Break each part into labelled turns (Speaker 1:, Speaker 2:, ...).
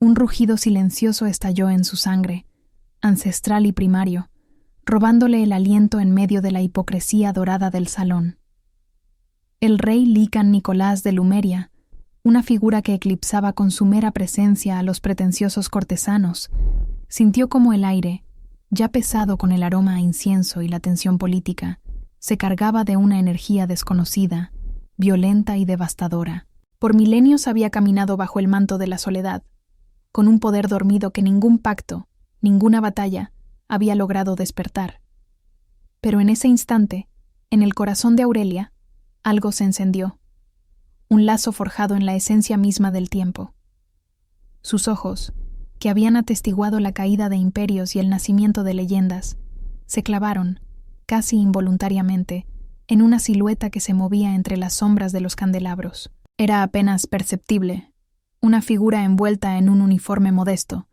Speaker 1: Un rugido silencioso estalló en su sangre, ancestral y primario, robándole el aliento en medio de la hipocresía dorada del salón. El rey Lycan Nicolás de Lumeria, una figura que eclipsaba con su mera presencia a los pretenciosos cortesanos, sintió como el aire, ya pesado con el aroma a incienso y la tensión política, se cargaba de una energía desconocida, violenta y devastadora. Por milenios había caminado bajo el manto de la soledad, con un poder dormido que ningún pacto, ninguna batalla, había logrado despertar. Pero en ese instante, en el corazón de Aurelia, algo se encendió, un lazo forjado en la esencia misma del tiempo. Sus ojos, que habían atestiguado la caída de imperios y el nacimiento de leyendas, se clavaron, casi involuntariamente, en una silueta que se movía entre las sombras de los candelabros. Era apenas perceptible, una figura envuelta en un uniforme modesto,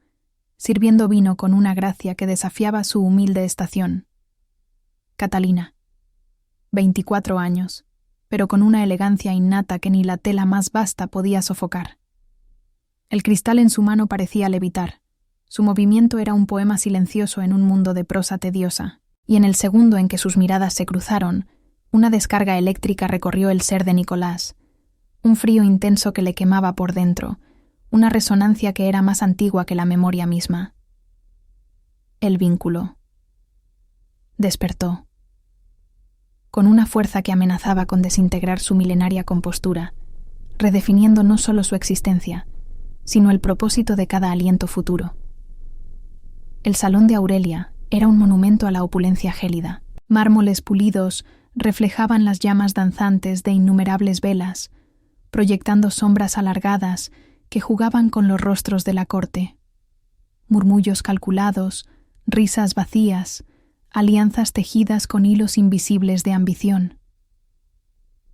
Speaker 1: sirviendo vino con una gracia que desafiaba su humilde estación. Catalina. 24 años, pero con una elegancia innata que ni la tela más vasta podía sofocar. El cristal en su mano parecía levitar. Su movimiento era un poema silencioso en un mundo de prosa tediosa, y en el segundo en que sus miradas se cruzaron, una descarga eléctrica recorrió el ser de Nicolás, un frío intenso que le quemaba por dentro, una resonancia que era más antigua que la memoria misma. El vínculo. Despertó. Con una fuerza que amenazaba con desintegrar su milenaria compostura, redefiniendo no solo su existencia, sino el propósito de cada aliento futuro. El salón de Aurelia era un monumento a la opulencia gélida. Mármoles pulidos reflejaban las llamas danzantes de innumerables velas, proyectando sombras alargadas que jugaban con los rostros de la corte. Murmullos calculados, risas vacías, alianzas tejidas con hilos invisibles de ambición.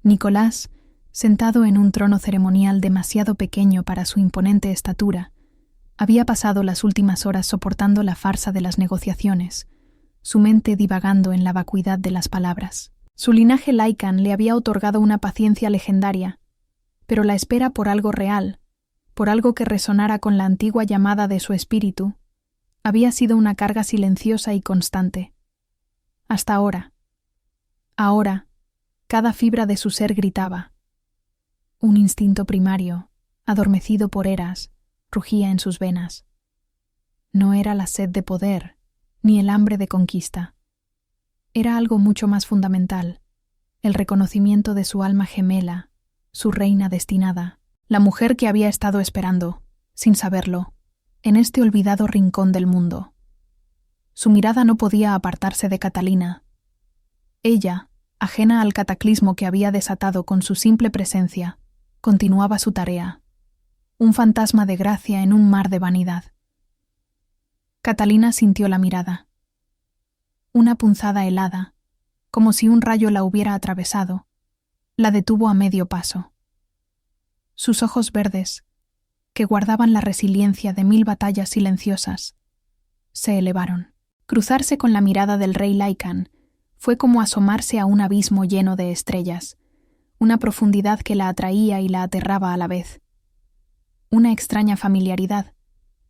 Speaker 1: Nicolás, sentado en un trono ceremonial demasiado pequeño para su imponente estatura, había pasado las últimas horas soportando la farsa de las negociaciones, su mente divagando en la vacuidad de las palabras. Su linaje Lycan le había otorgado una paciencia legendaria, pero la espera por algo real, por algo que resonara con la antigua llamada de su espíritu, había sido una carga silenciosa y constante. Hasta ahora. Ahora, cada fibra de su ser gritaba. Un instinto primario, adormecido por eras, rugía en sus venas. No era la sed de poder, ni el hambre de conquista. Era algo mucho más fundamental, el reconocimiento de su alma gemela, su reina destinada, la mujer que había estado esperando, sin saberlo, en este olvidado rincón del mundo. Su mirada no podía apartarse de Catalina. Ella, ajena al cataclismo que había desatado con su simple presencia, continuaba su tarea, un fantasma de gracia en un mar de vanidad. Catalina sintió la mirada. Una punzada helada, como si un rayo la hubiera atravesado, la detuvo a medio paso. Sus ojos verdes, que guardaban la resiliencia de 1000 batallas silenciosas, se elevaron. Cruzarse con la mirada del rey Lycan fue como asomarse a un abismo lleno de estrellas, una profundidad que la atraía y la aterraba a la vez. Una extraña familiaridad,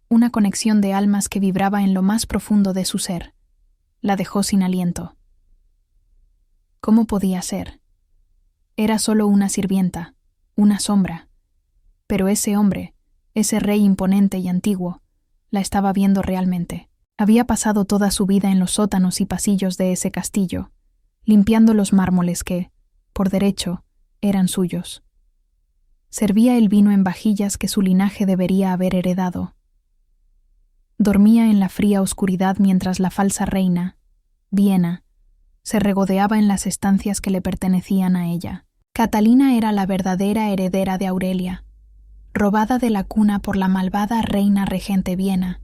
Speaker 1: una conexión de almas que vibraba en lo más profundo de su ser, la dejó sin aliento. ¿Cómo podía ser? Era solo una sirvienta, una sombra, pero ese hombre, ese rey imponente y antiguo, la estaba viendo realmente. Había pasado toda su vida en los sótanos y pasillos de ese castillo, limpiando los mármoles que, por derecho, eran suyos. Servía el vino en vajillas que su linaje debería haber heredado. Dormía en la fría oscuridad mientras la falsa reina, Viena, se regodeaba en las estancias que le pertenecían a ella. Catalina era la verdadera heredera de Aurelia, robada de la cuna por la malvada reina regente Viena,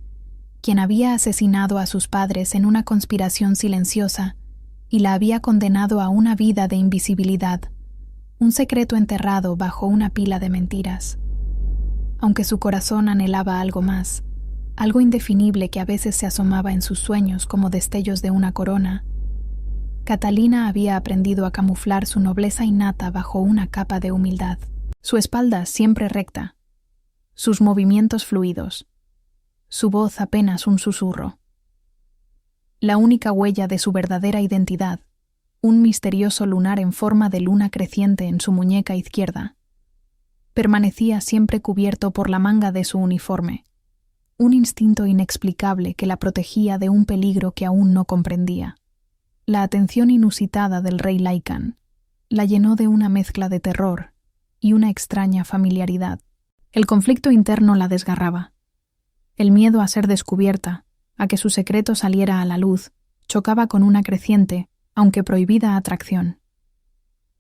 Speaker 1: quien había asesinado a sus padres en una conspiración silenciosa y la había condenado a una vida de invisibilidad, un secreto enterrado bajo una pila de mentiras. Aunque su corazón anhelaba algo más, algo indefinible que a veces se asomaba en sus sueños como destellos de una corona, Catalina había aprendido a camuflar su nobleza innata bajo una capa de humildad. Su espalda siempre recta, sus movimientos fluidos, su voz apenas un susurro. La única huella de su verdadera identidad, un misterioso lunar en forma de luna creciente en su muñeca izquierda, permanecía siempre cubierto por la manga de su uniforme, un instinto inexplicable que la protegía de un peligro que aún no comprendía. La atención inusitada del rey Lycan la llenó de una mezcla de terror y una extraña familiaridad. El conflicto interno la desgarraba. El miedo a ser descubierta, a que su secreto saliera a la luz, chocaba con una creciente, aunque prohibida atracción.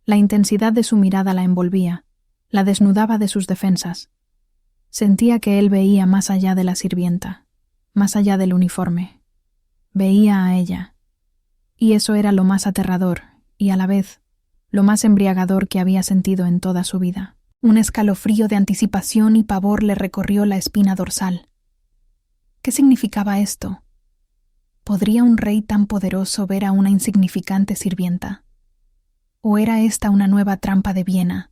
Speaker 1: La intensidad de su mirada la envolvía, la desnudaba de sus defensas. Sentía que él veía más allá de la sirvienta, más allá del uniforme. Veía a ella. Y eso era lo más aterrador y, a la vez, lo más embriagador que había sentido en toda su vida. Un escalofrío de anticipación y pavor le recorrió la espina dorsal. ¿Qué significaba esto? ¿Podría un rey tan poderoso ver a una insignificante sirvienta? ¿O era esta una nueva trampa de Viena,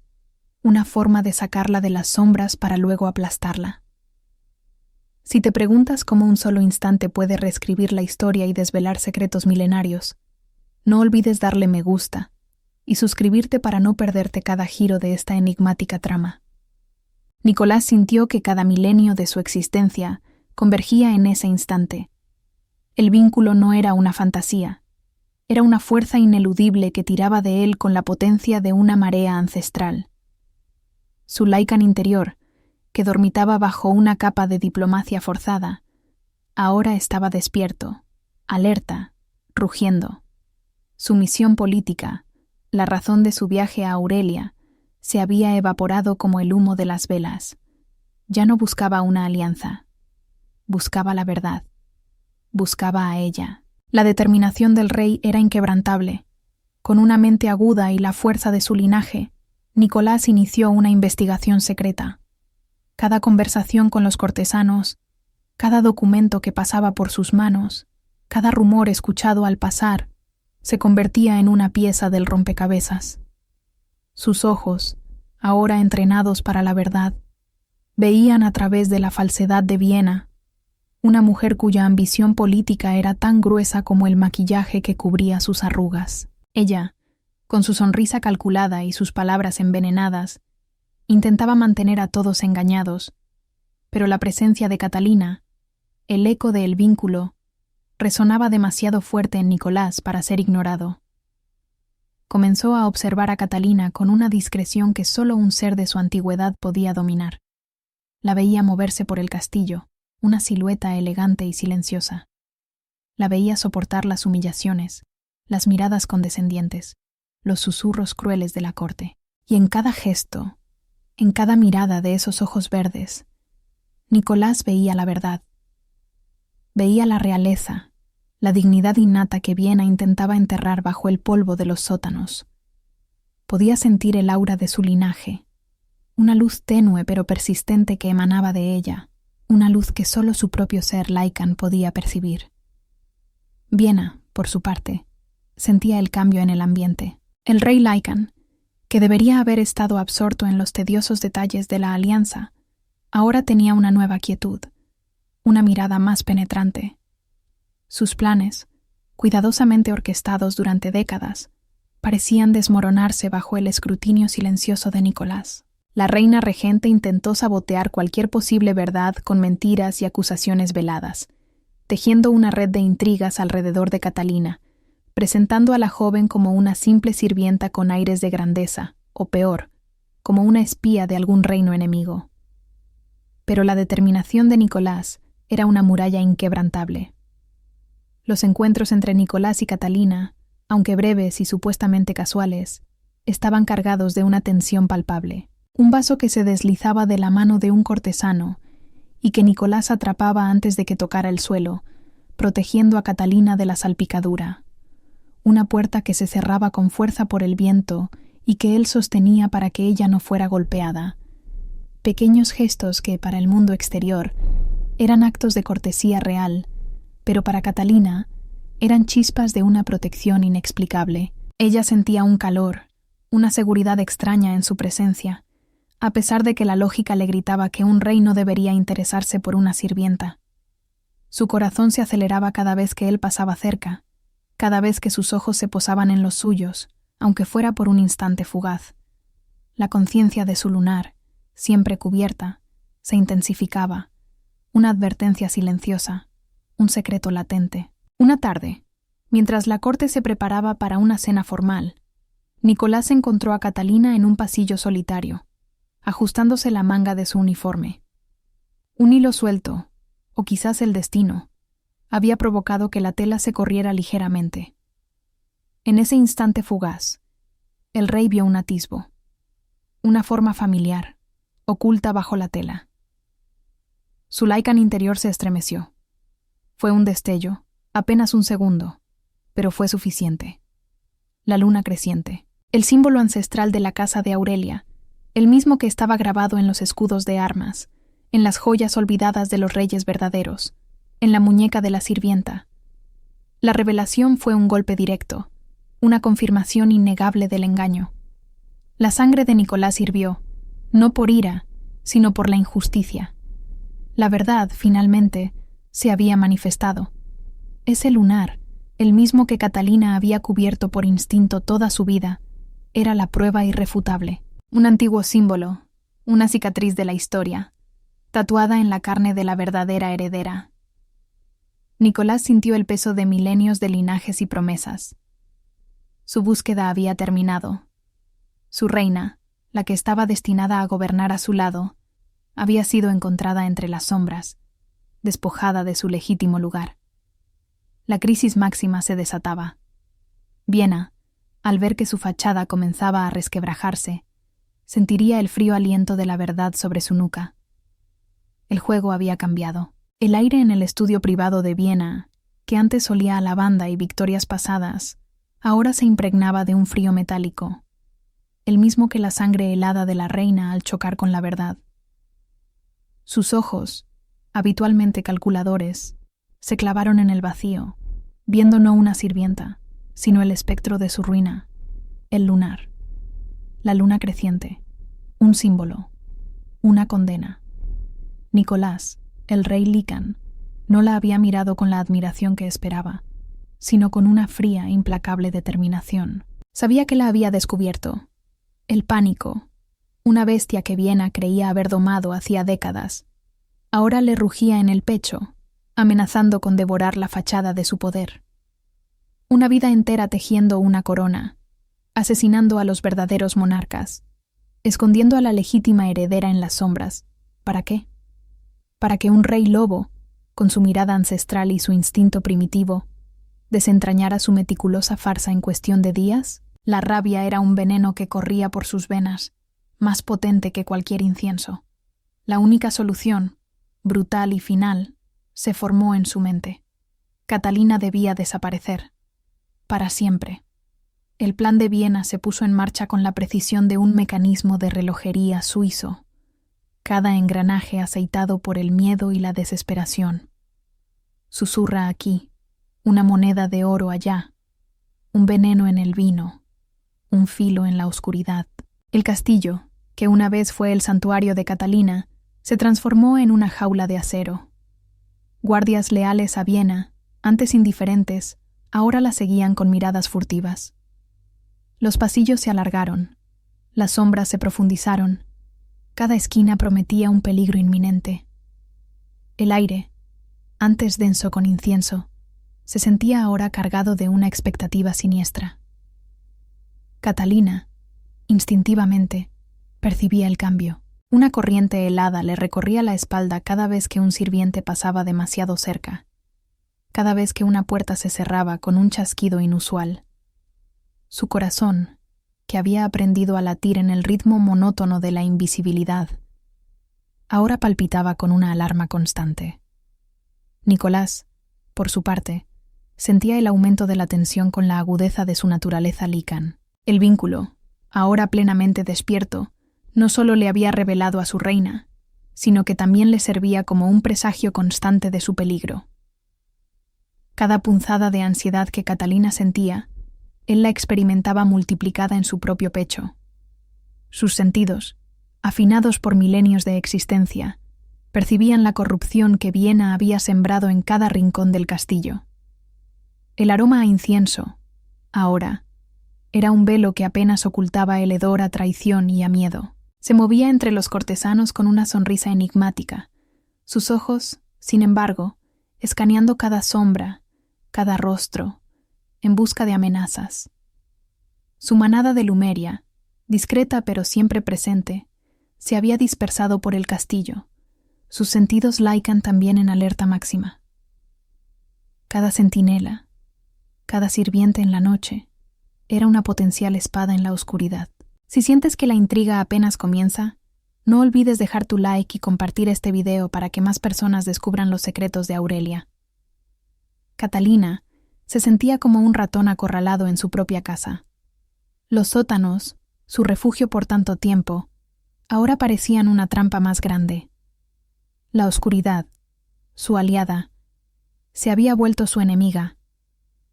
Speaker 1: una forma de sacarla de las sombras para luego aplastarla? Si te preguntas cómo un solo instante puede reescribir la historia y desvelar secretos milenarios, no olvides darle me gusta y suscribirte para no perderte cada giro de esta enigmática trama. Nicolás sintió que cada milenio de su existencia convergía en ese instante. El vínculo no era una fantasía, era una fuerza ineludible que tiraba de él con la potencia de una marea ancestral. Su Lycan interior, que dormitaba bajo una capa de diplomacia forzada, ahora estaba despierto, alerta, rugiendo. Su misión política, la razón de su viaje a Aurelia, se había evaporado como el humo de las velas. Ya no buscaba una alianza. Buscaba la verdad. Buscaba a ella. La determinación del rey era inquebrantable. Con una mente aguda y la fuerza de su linaje, Nicolás inició una investigación secreta. Cada conversación con los cortesanos, cada documento que pasaba por sus manos, cada rumor escuchado al pasar, se convertía en una pieza del rompecabezas. Sus ojos, ahora entrenados para la verdad, veían a través de la falsedad de Viena, una mujer cuya ambición política era tan gruesa como el maquillaje que cubría sus arrugas. Ella, con su sonrisa calculada y sus palabras envenenadas, intentaba mantener a todos engañados, pero la presencia de Catalina, el eco del vínculo, resonaba demasiado fuerte en Nicolás para ser ignorado. Comenzó a observar a Catalina con una discreción que solo un ser de su antigüedad podía dominar. La veía moverse por el castillo, una silueta elegante y silenciosa. La veía soportar las humillaciones, las miradas condescendientes, los susurros crueles de la corte. Y en cada gesto, en cada mirada de esos ojos verdes, Nicolás veía la verdad. Veía la realeza, la dignidad innata que Viena intentaba enterrar bajo el polvo de los sótanos. Podía sentir el aura de su linaje, una luz tenue pero persistente que emanaba de ella, una luz que solo su propio ser Lycan podía percibir. Viena, por su parte, sentía el cambio en el ambiente. El rey Lycan, que debería haber estado absorto en los tediosos detalles de la alianza, ahora tenía una nueva quietud, una mirada más penetrante. Sus planes, cuidadosamente orquestados durante décadas, parecían desmoronarse bajo el escrutinio silencioso de Nicolás. La reina regente intentó sabotear cualquier posible verdad con mentiras y acusaciones veladas, tejiendo una red de intrigas alrededor de Catalina, presentando a la joven como una simple sirvienta con aires de grandeza, o peor, como una espía de algún reino enemigo. Pero la determinación de Nicolás era una muralla inquebrantable. Los encuentros entre Nicolás y Catalina, aunque breves y supuestamente casuales, estaban cargados de una tensión palpable. Un vaso que se deslizaba de la mano de un cortesano y que Nicolás atrapaba antes de que tocara el suelo, protegiendo a Catalina de la salpicadura. Una puerta que se cerraba con fuerza por el viento y que él sostenía para que ella no fuera golpeada. Pequeños gestos que, para el mundo exterior, eran actos de cortesía real, pero para Catalina eran chispas de una protección inexplicable. Ella sentía un calor, una seguridad extraña en su presencia, a pesar de que la lógica le gritaba que un rey no debería interesarse por una sirvienta. Su corazón se aceleraba cada vez que él pasaba cerca, cada vez que sus ojos se posaban en los suyos, aunque fuera por un instante fugaz. La conciencia de su lunar, siempre cubierta, se intensificaba, una advertencia silenciosa, un secreto latente. Una tarde, mientras la corte se preparaba para una cena formal, Nicolás encontró a Catalina en un pasillo solitario, ajustándose la manga de su uniforme. Un hilo suelto, o quizás el destino, había provocado que la tela se corriera ligeramente. En ese instante fugaz, el rey vio un atisbo, una forma familiar, oculta bajo la tela. Su Lycan interior se estremeció. Fue un destello, apenas un segundo, pero fue suficiente. La luna creciente, el símbolo ancestral de la casa de Aurelia, el mismo que estaba grabado en los escudos de armas, en las joyas olvidadas de los reyes verdaderos, en la muñeca de la sirvienta. La revelación fue un golpe directo, una confirmación innegable del engaño. La sangre de Nicolás hirvió, no por ira, sino por la injusticia. La verdad, finalmente, se había manifestado. Ese lunar, el mismo que Catalina había cubierto por instinto toda su vida, era la prueba irrefutable. Un antiguo símbolo, una cicatriz de la historia, tatuada en la carne de la verdadera heredera. Nicolás sintió el peso de milenios de linajes y promesas. Su búsqueda había terminado. Su reina, la que estaba destinada a gobernar a su lado, había sido encontrada entre las sombras, despojada de su legítimo lugar. La crisis máxima se desataba. Viena, al ver que su fachada comenzaba a resquebrajarse, sentiría el frío aliento de la verdad sobre su nuca. El juego había cambiado. El aire en el estudio privado de Viena, que antes olía a lavanda y victorias pasadas, ahora se impregnaba de un frío metálico, el mismo que la sangre helada de la reina al chocar con la verdad. Sus ojos, habitualmente calculadores, se clavaron en el vacío, viendo no una sirvienta, sino el espectro de su ruina, el lunar. La luna creciente, un símbolo, una condena. Nicolás, el rey Lycan, no la había mirado con la admiración que esperaba, sino con una fría, implacable determinación. Sabía que la había descubierto. El pánico, una bestia que Viena creía haber domado hacía décadas, ahora le rugía en el pecho, amenazando con devorar la fachada de su poder. Una vida entera tejiendo una corona, asesinando a los verdaderos monarcas, escondiendo a la legítima heredera en las sombras. ¿Para qué? Para que un rey lobo, con su mirada ancestral y su instinto primitivo, desentrañara su meticulosa farsa en cuestión de días. La rabia era un veneno que corría por sus venas, más potente que cualquier incienso. La única solución, brutal y final, se formó en su mente. Catalina debía desaparecer. Para siempre. El plan de Viena se puso en marcha con la precisión de un mecanismo de relojería suizo, cada engranaje aceitado por el miedo y la desesperación. Susurra aquí, una moneda de oro allá, un veneno en el vino, un filo en la oscuridad. El castillo, que una vez fue el santuario de Catalina, se transformó en una jaula de acero. Guardias leales a Viena, antes indiferentes, ahora la seguían con miradas furtivas. Los pasillos se alargaron, las sombras se profundizaron, cada esquina prometía un peligro inminente. El aire, antes denso con incienso, se sentía ahora cargado de una expectativa siniestra. Catalina, instintivamente, percibía el cambio. Una corriente helada le recorría la espalda cada vez que un sirviente pasaba demasiado cerca, cada vez que una puerta se cerraba con un chasquido inusual. Su corazón, que había aprendido a latir en el ritmo monótono de la invisibilidad, ahora palpitaba con una alarma constante. Nicolás, por su parte, sentía el aumento de la tensión con la agudeza de su naturaleza Lycan. El vínculo, ahora plenamente despierto, no solo le había revelado a su reina, sino que también le servía como un presagio constante de su peligro. Cada punzada de ansiedad que Catalina sentía, él la experimentaba multiplicada en su propio pecho. Sus sentidos, afinados por milenios de existencia, percibían la corrupción que Viena había sembrado en cada rincón del castillo. El aroma a incienso, ahora, era un velo que apenas ocultaba el hedor a traición y a miedo. Se movía entre los cortesanos con una sonrisa enigmática, sus ojos, sin embargo, escaneando cada sombra, cada rostro, en busca de amenazas. Su manada de Lumeria, discreta pero siempre presente, se había dispersado por el castillo, sus sentidos Lycan también en alerta máxima. Cada centinela, cada sirviente en la noche, era una potencial espada en la oscuridad. Si sientes que la intriga apenas comienza, no olvides dejar tu like y compartir este video para que más personas descubran los secretos de Aurelia. Catalina se sentía como un ratón acorralado en su propia casa. Los sótanos, su refugio por tanto tiempo, ahora parecían una trampa más grande. La oscuridad, su aliada, se había vuelto su enemiga,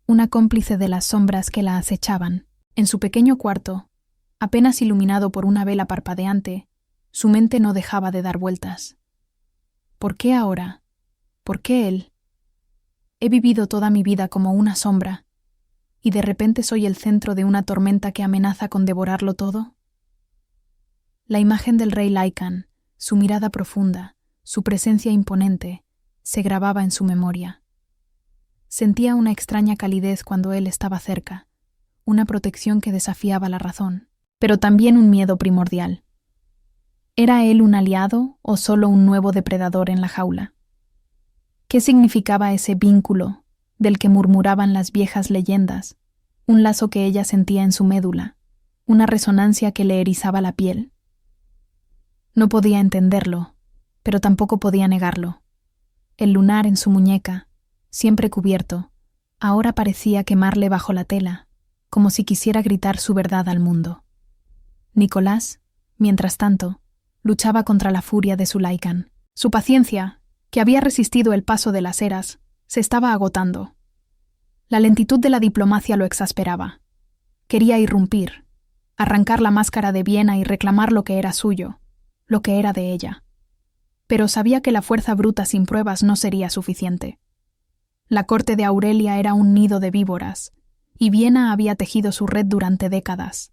Speaker 1: una cómplice de las sombras que la acechaban. En su pequeño cuarto, apenas iluminado por una vela parpadeante, su mente no dejaba de dar vueltas. ¿Por qué ahora? ¿Por qué él? He vivido toda mi vida como una sombra, y de repente soy el centro de una tormenta que amenaza con devorarlo todo. La imagen del rey Lycan, su mirada profunda, su presencia imponente, se grababa en su memoria. Sentía una extraña calidez cuando él estaba cerca, una protección que desafiaba la razón, pero también un miedo primordial. ¿Era él un aliado o solo un nuevo depredador en la jaula? ¿Qué significaba ese vínculo del que murmuraban las viejas leyendas, un lazo que ella sentía en su médula, una resonancia que le erizaba la piel? No podía entenderlo, pero tampoco podía negarlo. El lunar en su muñeca, siempre cubierto, ahora parecía quemarle bajo la tela, como si quisiera gritar su verdad al mundo. Nicolás, mientras tanto, luchaba contra la furia de su Lycan. Su paciencia, que había resistido el paso de las eras, se estaba agotando. La lentitud de la diplomacia lo exasperaba. Quería irrumpir, arrancar la máscara de Viena y reclamar lo que era suyo, lo que era de ella. Pero sabía que la fuerza bruta sin pruebas no sería suficiente. La corte de Aurelia era un nido de víboras, y Viena había tejido su red durante décadas.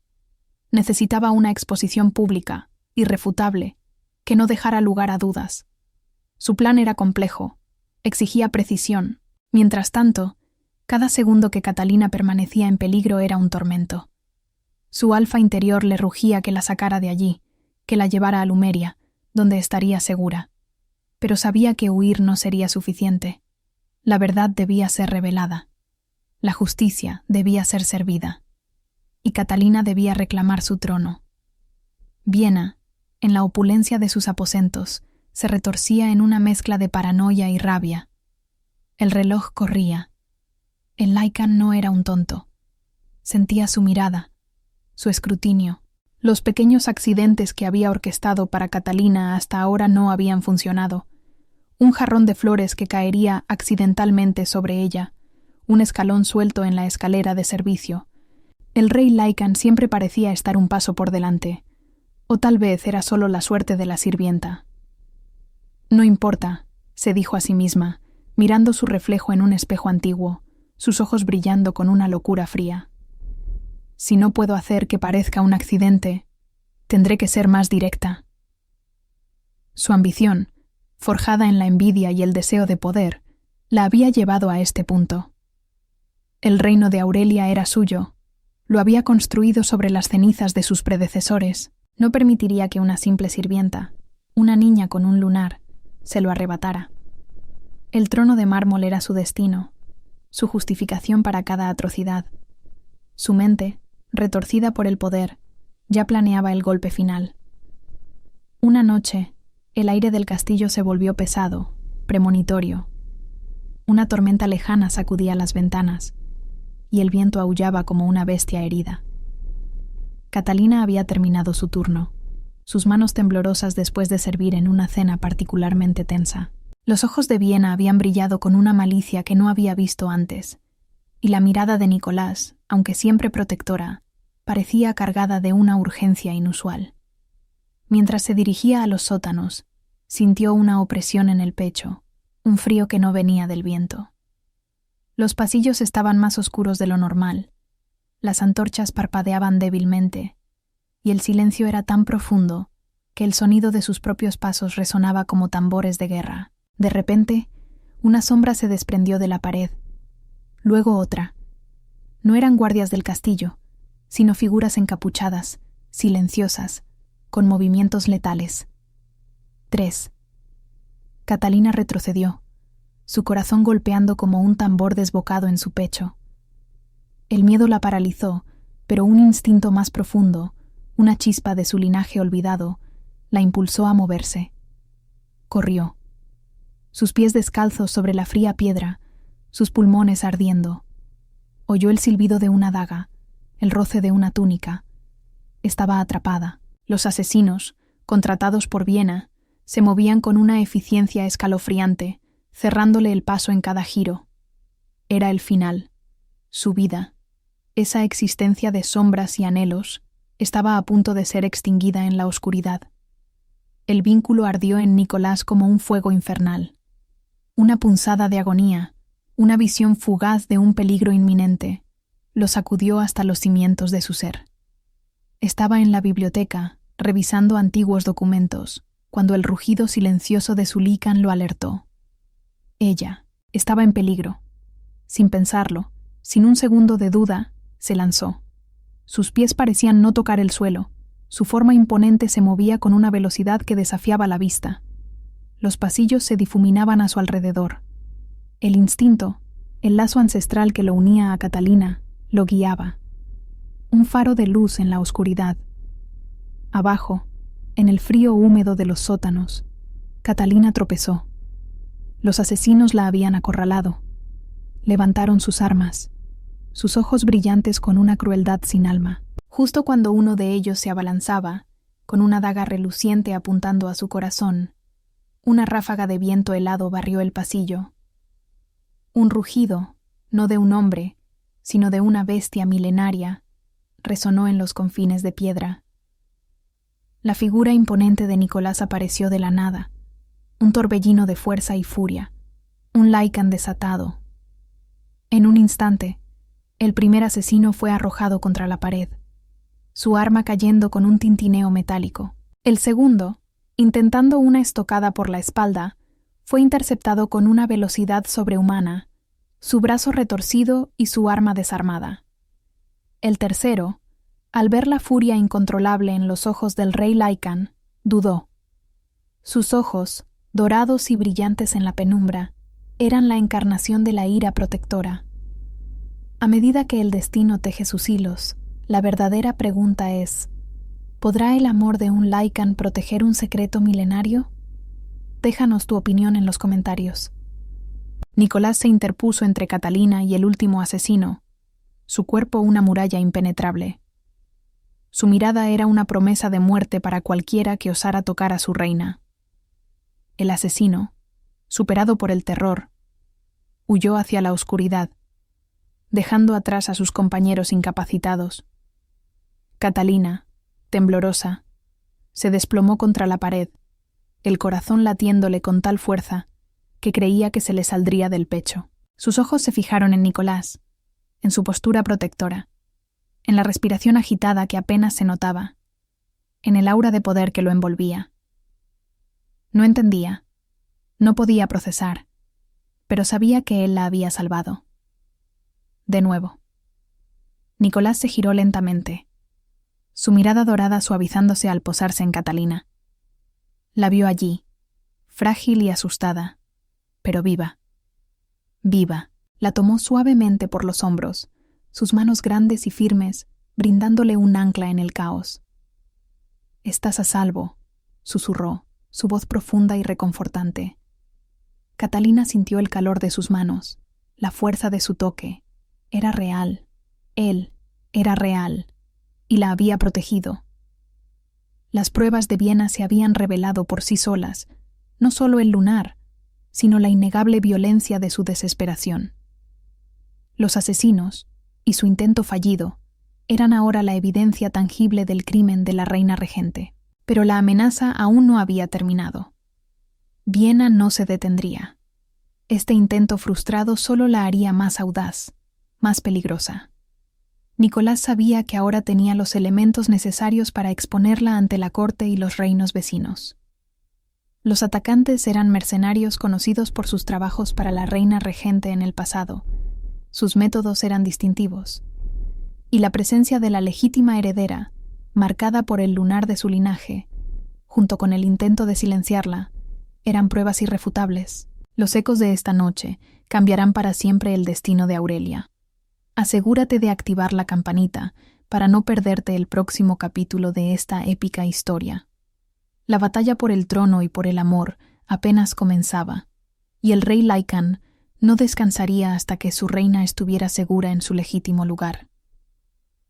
Speaker 1: Necesitaba una exposición pública, irrefutable, que no dejara lugar a dudas. Su plan era complejo, exigía precisión. Mientras tanto, cada segundo que Catalina permanecía en peligro era un tormento. Su alfa interior le rugía que la sacara de allí, que la llevara a Lumeria, donde estaría segura. Pero sabía que huir no sería suficiente. La verdad debía ser revelada. La justicia debía ser servida. Y Catalina debía reclamar su trono. Viena, en la opulencia de sus aposentos, se retorcía en una mezcla de paranoia y rabia. El reloj corría. El Lycan no era un tonto. Sentía su mirada, su escrutinio. Los pequeños accidentes que había orquestado para Catalina hasta ahora no habían funcionado. Un jarrón de flores que caería accidentalmente sobre ella, un escalón suelto en la escalera de servicio. El rey Lycan siempre parecía estar un paso por delante, o tal vez era solo la suerte de la sirvienta. No importa, se dijo a sí misma, mirando su reflejo en un espejo antiguo, sus ojos brillando con una locura fría. Si no puedo hacer que parezca un accidente, tendré que ser más directa. Su ambición, forjada en la envidia y el deseo de poder, la había llevado a este punto. El reino de Aurelia era suyo, lo había construido sobre las cenizas de sus predecesores. No permitiría que una simple sirvienta, una niña con un lunar, se lo arrebatara. El trono de mármol era su destino, su justificación para cada atrocidad. Su mente, retorcida por el poder, ya planeaba el golpe final. Una noche, el aire del castillo se volvió pesado, premonitorio. Una tormenta lejana sacudía las ventanas, y el viento aullaba como una bestia herida. Catalina había terminado su turno, sus manos temblorosas después de servir en una cena particularmente tensa. Los ojos de Viena habían brillado con una malicia que no había visto antes, y la mirada de Nicolás, aunque siempre protectora, parecía cargada de una urgencia inusual. Mientras se dirigía a los sótanos, sintió una opresión en el pecho, un frío que no venía del viento. Los pasillos estaban más oscuros de lo normal, las antorchas parpadeaban débilmente, y el silencio era tan profundo que el sonido de sus propios pasos resonaba como tambores de guerra. De repente, una sombra se desprendió de la pared, luego otra. No eran guardias del castillo, sino figuras encapuchadas, silenciosas, con movimientos letales. 3. Catalina retrocedió, su corazón golpeando como un tambor desbocado en su pecho. El miedo la paralizó, pero un instinto más profundo, una chispa de su linaje olvidado, la impulsó a moverse. Corrió. Sus pies descalzos sobre la fría piedra, sus pulmones ardiendo. Oyó el silbido de una daga, el roce de una túnica. Estaba atrapada. Los asesinos, contratados por Viena, se movían con una eficiencia escalofriante, cerrándole el paso en cada giro. Era el final. Su vida, esa existencia de sombras y anhelos, estaba a punto de ser extinguida en la oscuridad. El vínculo ardió en Nicolás como un fuego infernal. Una punzada de agonía, una visión fugaz de un peligro inminente, lo sacudió hasta los cimientos de su ser. Estaba en la biblioteca, revisando antiguos documentos, cuando el rugido silencioso de su lícan lo alertó. Ella estaba en peligro. Sin pensarlo, sin un segundo de duda, se lanzó. Sus pies parecían no tocar el suelo. Su forma imponente se movía con una velocidad que desafiaba la vista. Los pasillos se difuminaban a su alrededor. El instinto, el lazo ancestral que lo unía a Catalina, lo guiaba. Un faro de luz en la oscuridad. Abajo, en el frío húmedo de los sótanos, Catalina tropezó. Los asesinos la habían acorralado. Levantaron sus armas, sus ojos brillantes con una crueldad sin alma. Justo cuando uno de ellos se abalanzaba, con una daga reluciente apuntando a su corazón, una ráfaga de viento helado barrió el pasillo. Un rugido, no de un hombre, sino de una bestia milenaria, resonó en los confines de piedra. La figura imponente de Nicolás apareció de la nada, un torbellino de fuerza y furia, un Lycan desatado. En un instante, el primer asesino fue arrojado contra la pared, su arma cayendo con un tintineo metálico. El segundo, intentando una estocada por la espalda, fue interceptado con una velocidad sobrehumana, su brazo retorcido y su arma desarmada. El tercero, al ver la furia incontrolable en los ojos del rey Lycan, dudó. Sus ojos, dorados y brillantes en la penumbra, eran la encarnación de la ira protectora. A medida que el destino teje sus hilos, la verdadera pregunta es: ¿podrá el amor de un Lycan proteger un secreto milenario? Déjanos tu opinión en los comentarios. Nicolás se interpuso entre Catalina y el último asesino, su cuerpo una muralla impenetrable. Su mirada era una promesa de muerte para cualquiera que osara tocar a su reina. El asesino, superado por el terror, huyó hacia la oscuridad, dejando atrás a sus compañeros incapacitados. Catalina, temblorosa, se desplomó contra la pared, el corazón latiéndole con tal fuerza que creía que se le saldría del pecho. Sus ojos se fijaron en Nicolás, en su postura protectora, en la respiración agitada que apenas se notaba, en el aura de poder que lo envolvía. No entendía, no podía procesar, pero sabía que él la había salvado. De nuevo. Nicolás se giró lentamente, su mirada dorada suavizándose al posarse en Catalina. La vio allí, frágil y asustada, pero viva. Viva. La tomó suavemente por los hombros, sus manos grandes y firmes, brindándole un ancla en el caos. «Estás a salvo», susurró, su voz profunda y reconfortante. Catalina sintió el calor de sus manos, la fuerza de su toque. Era real. Él era real. Y la había protegido. Las pruebas de Viena se habían revelado por sí solas, no solo el lunar, sino la innegable violencia de su desesperación. Los asesinos, y su intento fallido, eran ahora la evidencia tangible del crimen de la reina regente. Pero la amenaza aún no había terminado. Viena no se detendría. Este intento frustrado solo la haría más audaz, más peligrosa. Nicolás sabía que ahora tenía los elementos necesarios para exponerla ante la corte y los reinos vecinos. Los atacantes eran mercenarios conocidos por sus trabajos para la reina regente en el pasado. Sus métodos eran distintivos. Y la presencia de la legítima heredera, marcada por el lunar de su linaje, junto con el intento de silenciarla, eran pruebas irrefutables. Los ecos de esta noche cambiarán para siempre el destino de Aurelia. Asegúrate de activar la campanita para no perderte el próximo capítulo de esta épica historia. La batalla por el trono y por el amor apenas comenzaba, y el rey Lycan no descansaría hasta que su reina estuviera segura en su legítimo lugar.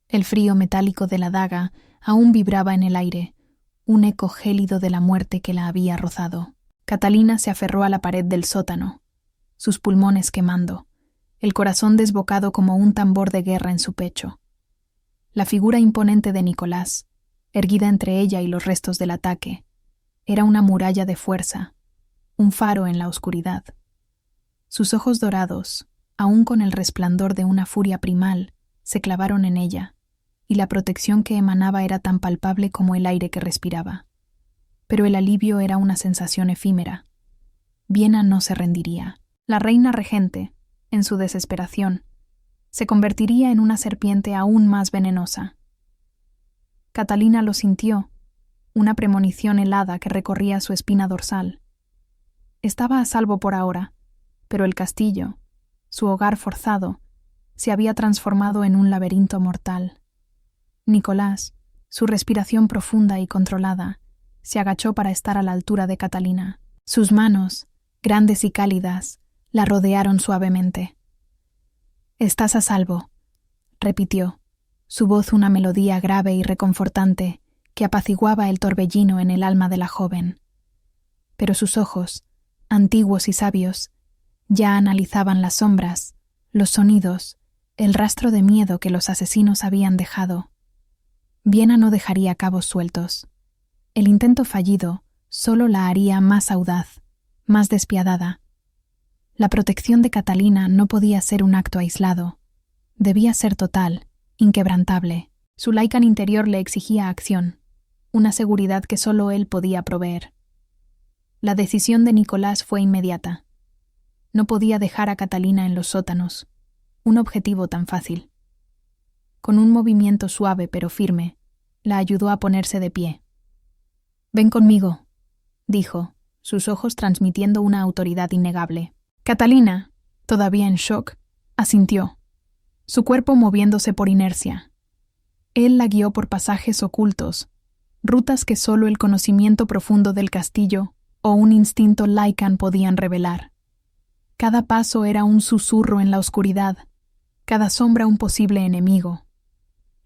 Speaker 1: El frío metálico de la daga aún vibraba en el aire, un eco gélido de la muerte que la había rozado. Catalina se aferró a la pared del sótano, sus pulmones quemando, el corazón desbocado como un tambor de guerra en su pecho. La figura imponente de Nicolás, erguida entre ella y los restos del ataque, era una muralla de fuerza, un faro en la oscuridad. Sus ojos dorados, aún con el resplandor de una furia primal, se clavaron en ella, y la protección que emanaba era tan palpable como el aire que respiraba. Pero el alivio era una sensación efímera. Viena no se rendiría. La reina regente, en su desesperación, se convertiría en una serpiente aún más venenosa. Catalina lo sintió, una premonición helada que recorría su espina dorsal. Estaba a salvo por ahora, pero el castillo, su hogar forzado, se había transformado en un laberinto mortal. Nicolás, su respiración profunda y controlada, se agachó para estar a la altura de Catalina. Sus manos, grandes y cálidas, la rodearon suavemente. «Estás a salvo», repitió, su voz una melodía grave y reconfortante que apaciguaba el torbellino en el alma de la joven. Pero sus ojos, antiguos y sabios, ya analizaban las sombras, los sonidos, el rastro de miedo que los asesinos habían dejado. Viena no dejaría cabos sueltos. El intento fallido solo la haría más audaz, más despiadada. La protección de Catalina no podía ser un acto aislado. Debía ser total, inquebrantable. Su Lycan interior le exigía acción, una seguridad que solo él podía proveer. La decisión de Nicolás fue inmediata. No podía dejar a Catalina en los sótanos, un objetivo tan fácil. Con un movimiento suave pero firme, la ayudó a ponerse de pie. «Ven conmigo», dijo, sus ojos transmitiendo una autoridad innegable. Catalina, todavía en shock, asintió, su cuerpo moviéndose por inercia. Él la guió por pasajes ocultos, rutas que solo el conocimiento profundo del castillo o un instinto Lycan podían revelar. Cada paso era un susurro en la oscuridad, cada sombra un posible enemigo.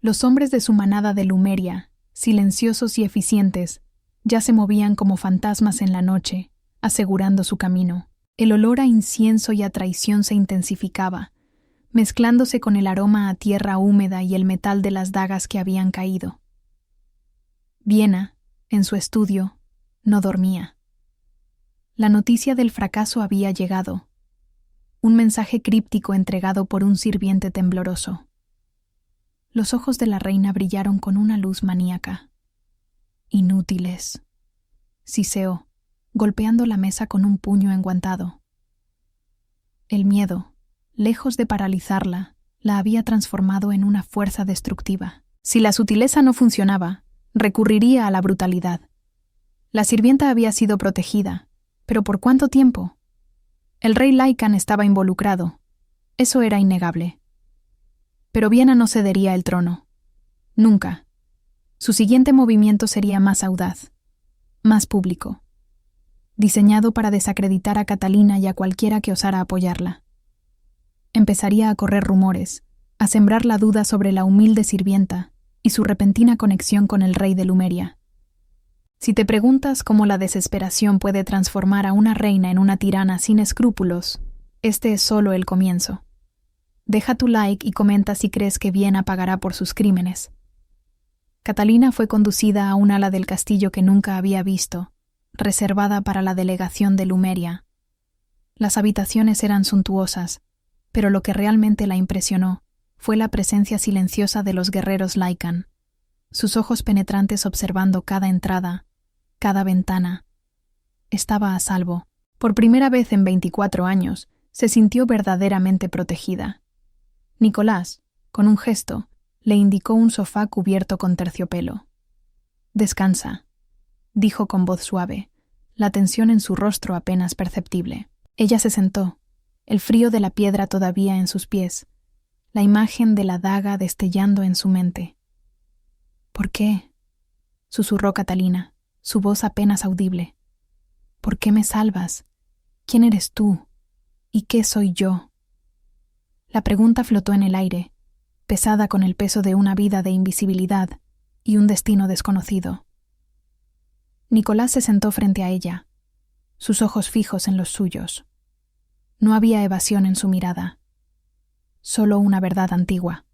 Speaker 1: Los hombres de su manada de Lumeria, silenciosos y eficientes, ya se movían como fantasmas en la noche, asegurando su camino. El olor a incienso y a traición se intensificaba, mezclándose con el aroma a tierra húmeda y el metal de las dagas que habían caído. Viena, en su estudio, no dormía. La noticia del fracaso había llegado. Un mensaje críptico entregado por un sirviente tembloroso. Los ojos de la reina brillaron con una luz maníaca. «Inútiles», siseó, golpeando la mesa con un puño enguantado. El miedo, lejos de paralizarla, la había transformado en una fuerza destructiva. Si la sutileza no funcionaba, recurriría a la brutalidad. La sirvienta había sido protegida, pero ¿por cuánto tiempo? El rey Lycan estaba involucrado. Eso era innegable. Pero Viena no cedería el trono. Nunca. Su siguiente movimiento sería más audaz, más público, diseñado para desacreditar a Catalina y a cualquiera que osara apoyarla. Empezaría a correr rumores, a sembrar la duda sobre la humilde sirvienta y su repentina conexión con el rey de Lumeria. Si te preguntas cómo la desesperación puede transformar a una reina en una tirana sin escrúpulos, este es solo el comienzo. Deja tu like y comenta si crees que Viena pagará por sus crímenes. Catalina fue conducida a un ala del castillo que nunca había visto, reservada para la delegación de Lumeria. Las habitaciones eran suntuosas, pero lo que realmente la impresionó fue la presencia silenciosa de los guerreros Lycan, sus ojos penetrantes observando cada entrada, cada ventana. Estaba a salvo. Por primera vez en 24 años, se sintió verdaderamente protegida. Nicolás, con un gesto, le indicó un sofá cubierto con terciopelo. «Descansa», dijo con voz suave, la tensión en su rostro apenas perceptible. Ella se sentó, el frío de la piedra todavía en sus pies, la imagen de la daga destellando en su mente. «¿Por qué?», susurró Catalina, su voz apenas audible. «¿Por qué me salvas? ¿Quién eres tú? ¿Y qué soy yo?». La pregunta flotó en el aire, pesada con el peso de una vida de invisibilidad y un destino desconocido. Nicolás se sentó frente a ella, sus ojos fijos en los suyos. No había evasión en su mirada, solo una verdad antigua.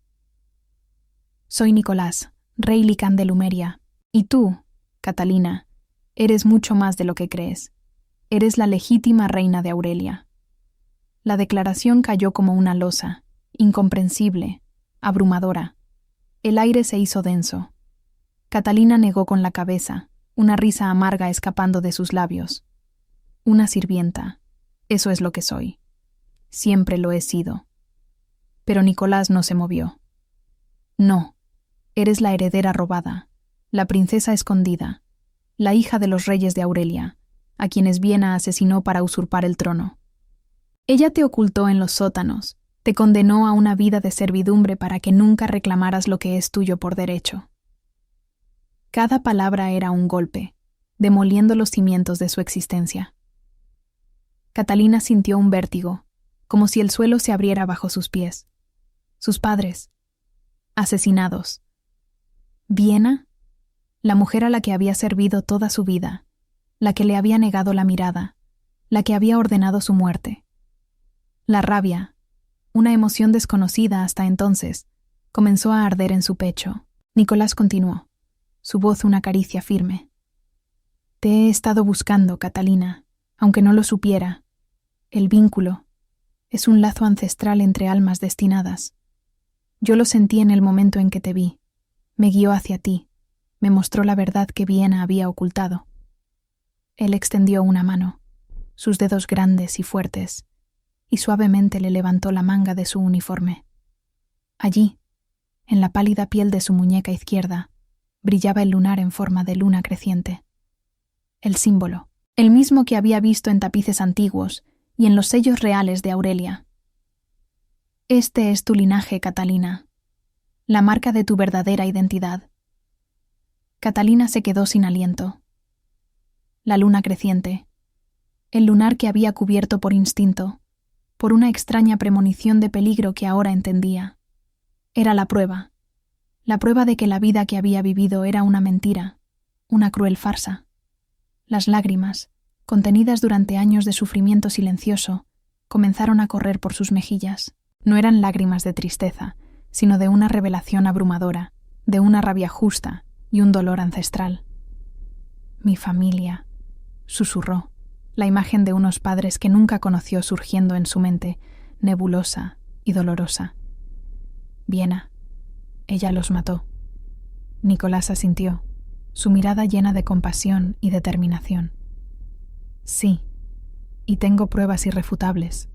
Speaker 1: «Soy Nicolás, rey Lycan de Lumeria, y tú, Catalina, eres mucho más de lo que crees. Eres la legítima reina de Aurelia». La declaración cayó como una losa, incomprensible, abrumadora. El aire se hizo denso. Catalina negó con la cabeza, una risa amarga escapando de sus labios. «Una sirvienta, eso es lo que soy. Siempre lo he sido». Pero Nicolás no se movió. «No, eres la heredera robada, la princesa escondida, la hija de los reyes de Aurelia, a quienes Viena asesinó para usurpar el trono. Ella te ocultó en los sótanos, te condenó a una vida de servidumbre para que nunca reclamaras lo que es tuyo por derecho». Cada palabra era un golpe, demoliendo los cimientos de su existencia. Catalina sintió un vértigo, como si el suelo se abriera bajo sus pies. Sus padres, asesinados. Viena, la mujer a la que había servido toda su vida, la que le había negado la mirada, la que había ordenado su muerte. La rabia, una emoción desconocida hasta entonces, comenzó a arder en su pecho. Nicolás continuó, su voz una caricia firme. «Te he estado buscando, Catalina, aunque no lo supiera. El vínculo es un lazo ancestral entre almas destinadas. Yo lo sentí en el momento en que te vi. Me guió hacia ti, me mostró la verdad que Viena había ocultado». Él extendió una mano, sus dedos grandes y fuertes, y suavemente le levantó la manga de su uniforme. Allí, en la pálida piel de su muñeca izquierda, brillaba el lunar en forma de luna creciente. El símbolo, el mismo que había visto en tapices antiguos y en los sellos reales de Aurelia. «Este es tu linaje, Catalina, la marca de tu verdadera identidad». Catalina se quedó sin aliento. La luna creciente, el lunar que había cubierto por instinto, por una extraña premonición de peligro que ahora entendía. Era la prueba de que la vida que había vivido era una mentira, una cruel farsa. Las lágrimas, contenidas durante años de sufrimiento silencioso, comenzaron a correr por sus mejillas. No eran lágrimas de tristeza, sino de una revelación abrumadora, de una rabia justa y un dolor ancestral. «Mi familia», susurró, la imagen de unos padres que nunca conoció surgiendo en su mente, nebulosa y dolorosa. «Viena, ella los mató». Nicolás asintió, su mirada llena de compasión y determinación. «Sí, y tengo pruebas irrefutables,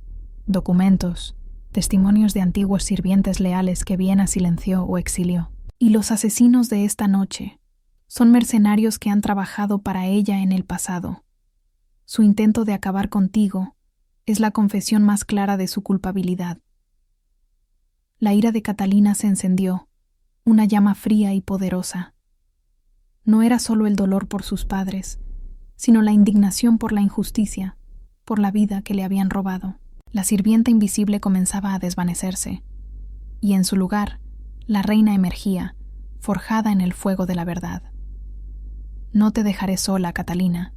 Speaker 1: documentos, testimonios de antiguos sirvientes leales que Viena silenció o exilió. Y los asesinos de esta noche son mercenarios que han trabajado para ella en el pasado. Su intento de acabar contigo es la confesión más clara de su culpabilidad». La ira de Catalina se encendió, una llama fría y poderosa. No era solo el dolor por sus padres, sino la indignación por la injusticia, por la vida que le habían robado. La sirvienta invisible comenzaba a desvanecerse, y en su lugar, la reina emergía, forjada en el fuego de la verdad. «No te dejaré sola, Catalina»,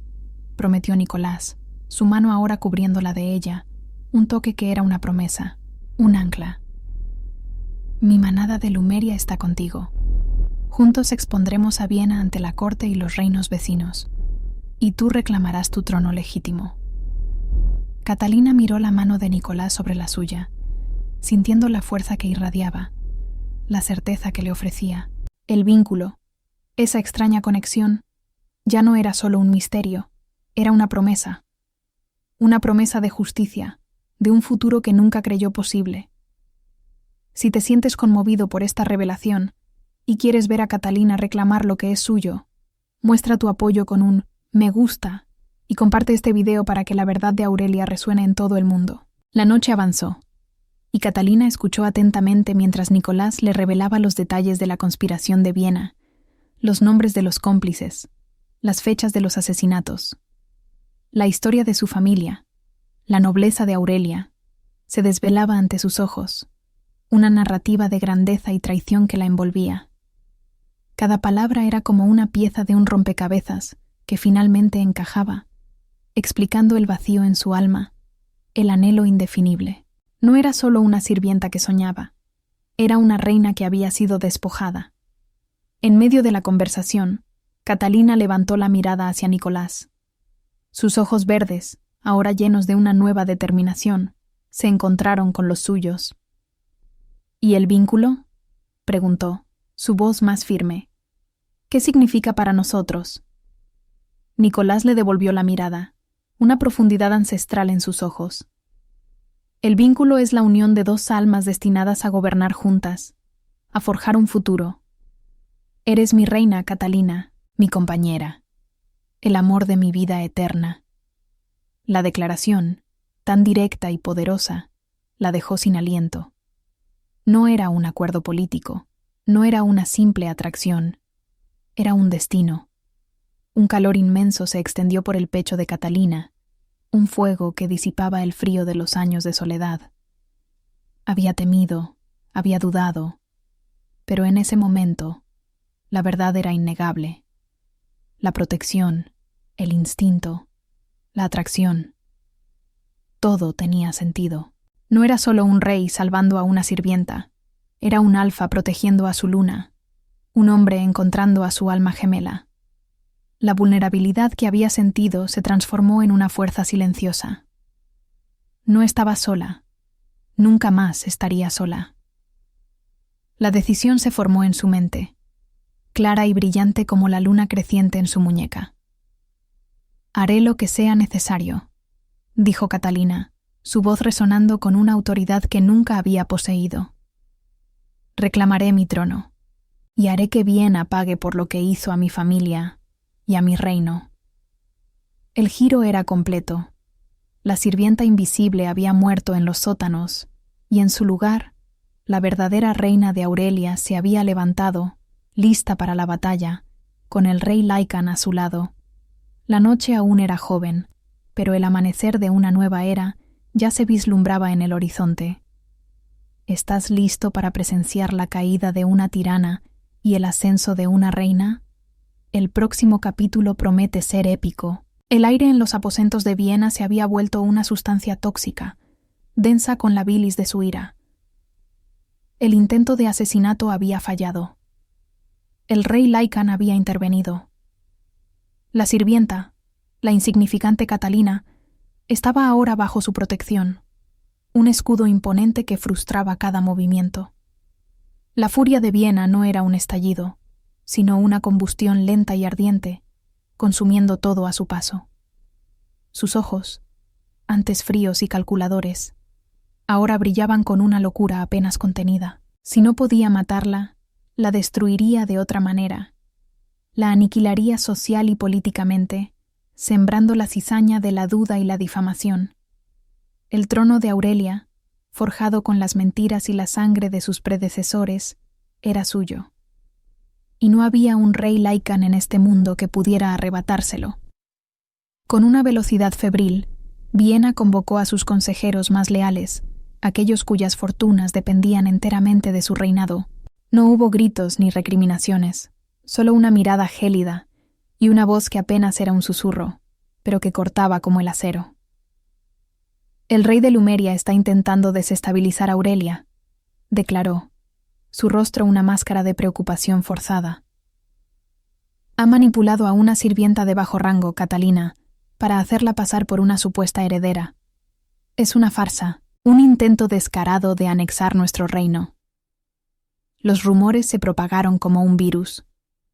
Speaker 1: prometió Nicolás, su mano ahora cubriendo la de ella, un toque que era una promesa, un ancla. «Mi manada de Lumeria está contigo. Juntos expondremos a Viena ante la corte y los reinos vecinos, y tú reclamarás tu trono legítimo. Catalina miró la mano de Nicolás sobre la suya, sintiendo la fuerza que irradiaba, la certeza que le ofrecía. El vínculo, esa extraña conexión, ya no era solo un misterio, era una promesa de justicia, de un futuro que nunca creyó posible. Si te sientes conmovido por esta revelación y quieres ver a Catalina reclamar lo que es suyo, muestra tu apoyo con un me gusta y comparte este video para que la verdad de Aurelia resuene en todo el mundo. La noche avanzó, y Catalina escuchó atentamente mientras Nicolás le revelaba los detalles de la conspiración de Viena, los nombres de los cómplices, las fechas de los asesinatos. La historia de su familia, la nobleza de Aurelia, se desvelaba ante sus ojos, una narrativa de grandeza y traición que la envolvía. Cada palabra era como una pieza de un rompecabezas que finalmente encajaba, explicando el vacío en su alma, el anhelo indefinible. No era solo una sirvienta que soñaba, era una reina que había sido despojada. En medio de la conversación, Catalina levantó la mirada hacia Nicolás. Sus ojos verdes, ahora llenos de una nueva determinación, se encontraron con los suyos. ¿Y el vínculo?, preguntó, su voz más firme. ¿Qué significa para nosotros? Nicolás le devolvió la mirada, una profundidad ancestral en sus ojos. El vínculo es la unión de dos almas destinadas a gobernar juntas, a forjar un futuro. Eres mi reina, Catalina, mi compañera, el amor de mi vida eterna. La declaración, tan directa y poderosa, la dejó sin aliento. No era un acuerdo político, no era una simple atracción, era un destino. Un calor inmenso se extendió por el pecho de Catalina, un fuego que disipaba el frío de los años de soledad. Había temido, había dudado, pero en ese momento, la verdad era innegable. La protección, el instinto, la atracción. Todo tenía sentido. No era solo un rey salvando a una sirvienta, era un alfa protegiendo a su luna, un hombre encontrando a su alma gemela. La vulnerabilidad que había sentido se transformó en una fuerza silenciosa. No estaba sola. Nunca más estaría sola. La decisión se formó en su mente, clara y brillante como la luna creciente en su muñeca. «Haré lo que sea necesario», dijo Catalina, su voz resonando con una autoridad que nunca había poseído. «Reclamaré mi trono, y haré que Viena pague por lo que hizo a mi familia y a mi reino». El giro era completo. La sirvienta invisible había muerto en los sótanos, y en su lugar, la verdadera reina de Aurelia se había levantado, lista para la batalla, con el rey Lycan a su lado. La noche aún era joven, pero el amanecer de una nueva era ya se vislumbraba en el horizonte. ¿Estás listo para presenciar la caída de una tirana y el ascenso de una reina? El próximo capítulo promete ser épico. El aire en los aposentos de Viena se había vuelto una sustancia tóxica, densa con la bilis de su ira. El intento de asesinato había fallado. El rey Lycan había intervenido. La sirvienta, la insignificante Catalina, estaba ahora bajo su protección, un escudo imponente que frustraba cada movimiento. La furia de Viena no era un estallido, sino una combustión lenta y ardiente, consumiendo todo a su paso. Sus ojos, antes fríos y calculadores, ahora brillaban con una locura apenas contenida. Si no podía matarla, la destruiría de otra manera. La aniquilaría social y políticamente, sembrando la cizaña de la duda y la difamación. El trono de Aurelia, forjado con las mentiras y la sangre de sus predecesores, era suyo. Y no había un rey Lycan en este mundo que pudiera arrebatárselo. Con una velocidad febril, Viena convocó a sus consejeros más leales, aquellos cuyas fortunas dependían enteramente de su reinado. No hubo gritos ni recriminaciones, solo una mirada gélida y una voz que apenas era un susurro, pero que cortaba como el acero. «El rey de Lumeria está intentando desestabilizar a Aurelia», declaró. su rostro una máscara de preocupación forzada. Ha manipulado a una sirvienta de bajo rango, Catalina, para hacerla pasar por una supuesta heredera. Es una farsa, un intento descarado de anexar nuestro reino. Los rumores se propagaron como un virus,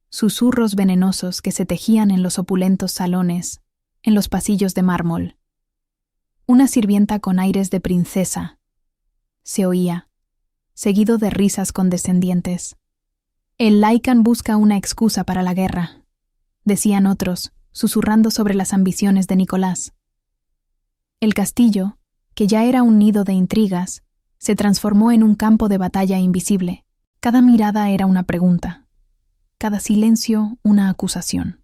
Speaker 1: susurros venenosos que se tejían en los opulentos salones, en los pasillos de mármol. Una sirvienta con aires de princesa, se oía, seguido de risas condescendientes. El Lycan busca una excusa para la guerra, decían otros, susurrando sobre las ambiciones de Nicolás. El castillo, que ya era un nido de intrigas, se transformó en un campo de batalla invisible. Cada mirada era una pregunta, cada silencio una acusación.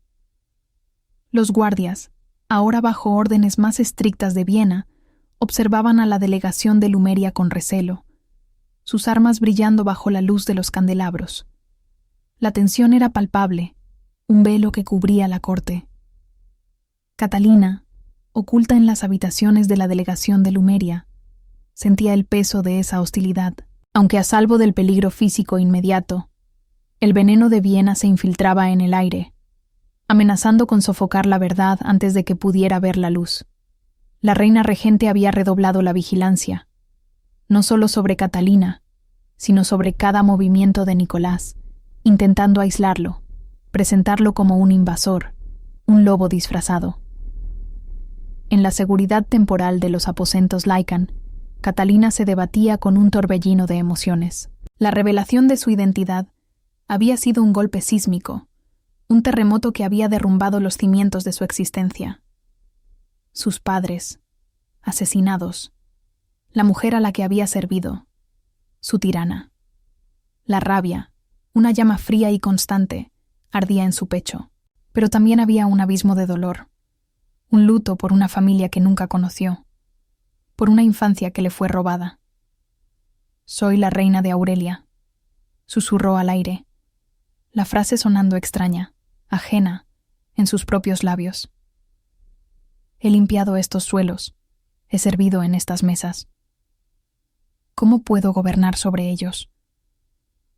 Speaker 1: Los guardias, ahora bajo órdenes más estrictas de Viena, observaban a la delegación de Lumeria con recelo, sus armas brillando bajo la luz de los candelabros. La tensión era palpable, un velo que cubría la corte. Catalina, oculta en las habitaciones de la delegación de Lumeria, sentía el peso de esa hostilidad. Aunque a salvo del peligro físico inmediato, el veneno de Viena se infiltraba en el aire, amenazando con sofocar la verdad antes de que pudiera ver la luz. La reina regente había redoblado la vigilancia, no solo sobre Catalina, sino sobre cada movimiento de Nicolás, intentando aislarlo, presentarlo como un invasor, un lobo disfrazado. En la seguridad temporal de los aposentos Lycan, Catalina se debatía con un torbellino de emociones. La revelación de su identidad había sido un golpe sísmico, un terremoto que había derrumbado los cimientos de su existencia. Sus padres, asesinados, la mujer a la que había servido, su tirana. La rabia, una llama fría y constante, ardía en su pecho, pero también había un abismo de dolor, un luto por una familia que nunca conoció, por una infancia que le fue robada. «Soy la reina de Aurelia», susurró al aire, la frase sonando extraña, ajena, en sus propios labios. «He limpiado estos suelos, he servido en estas mesas. ¿Cómo puedo gobernar sobre ellos?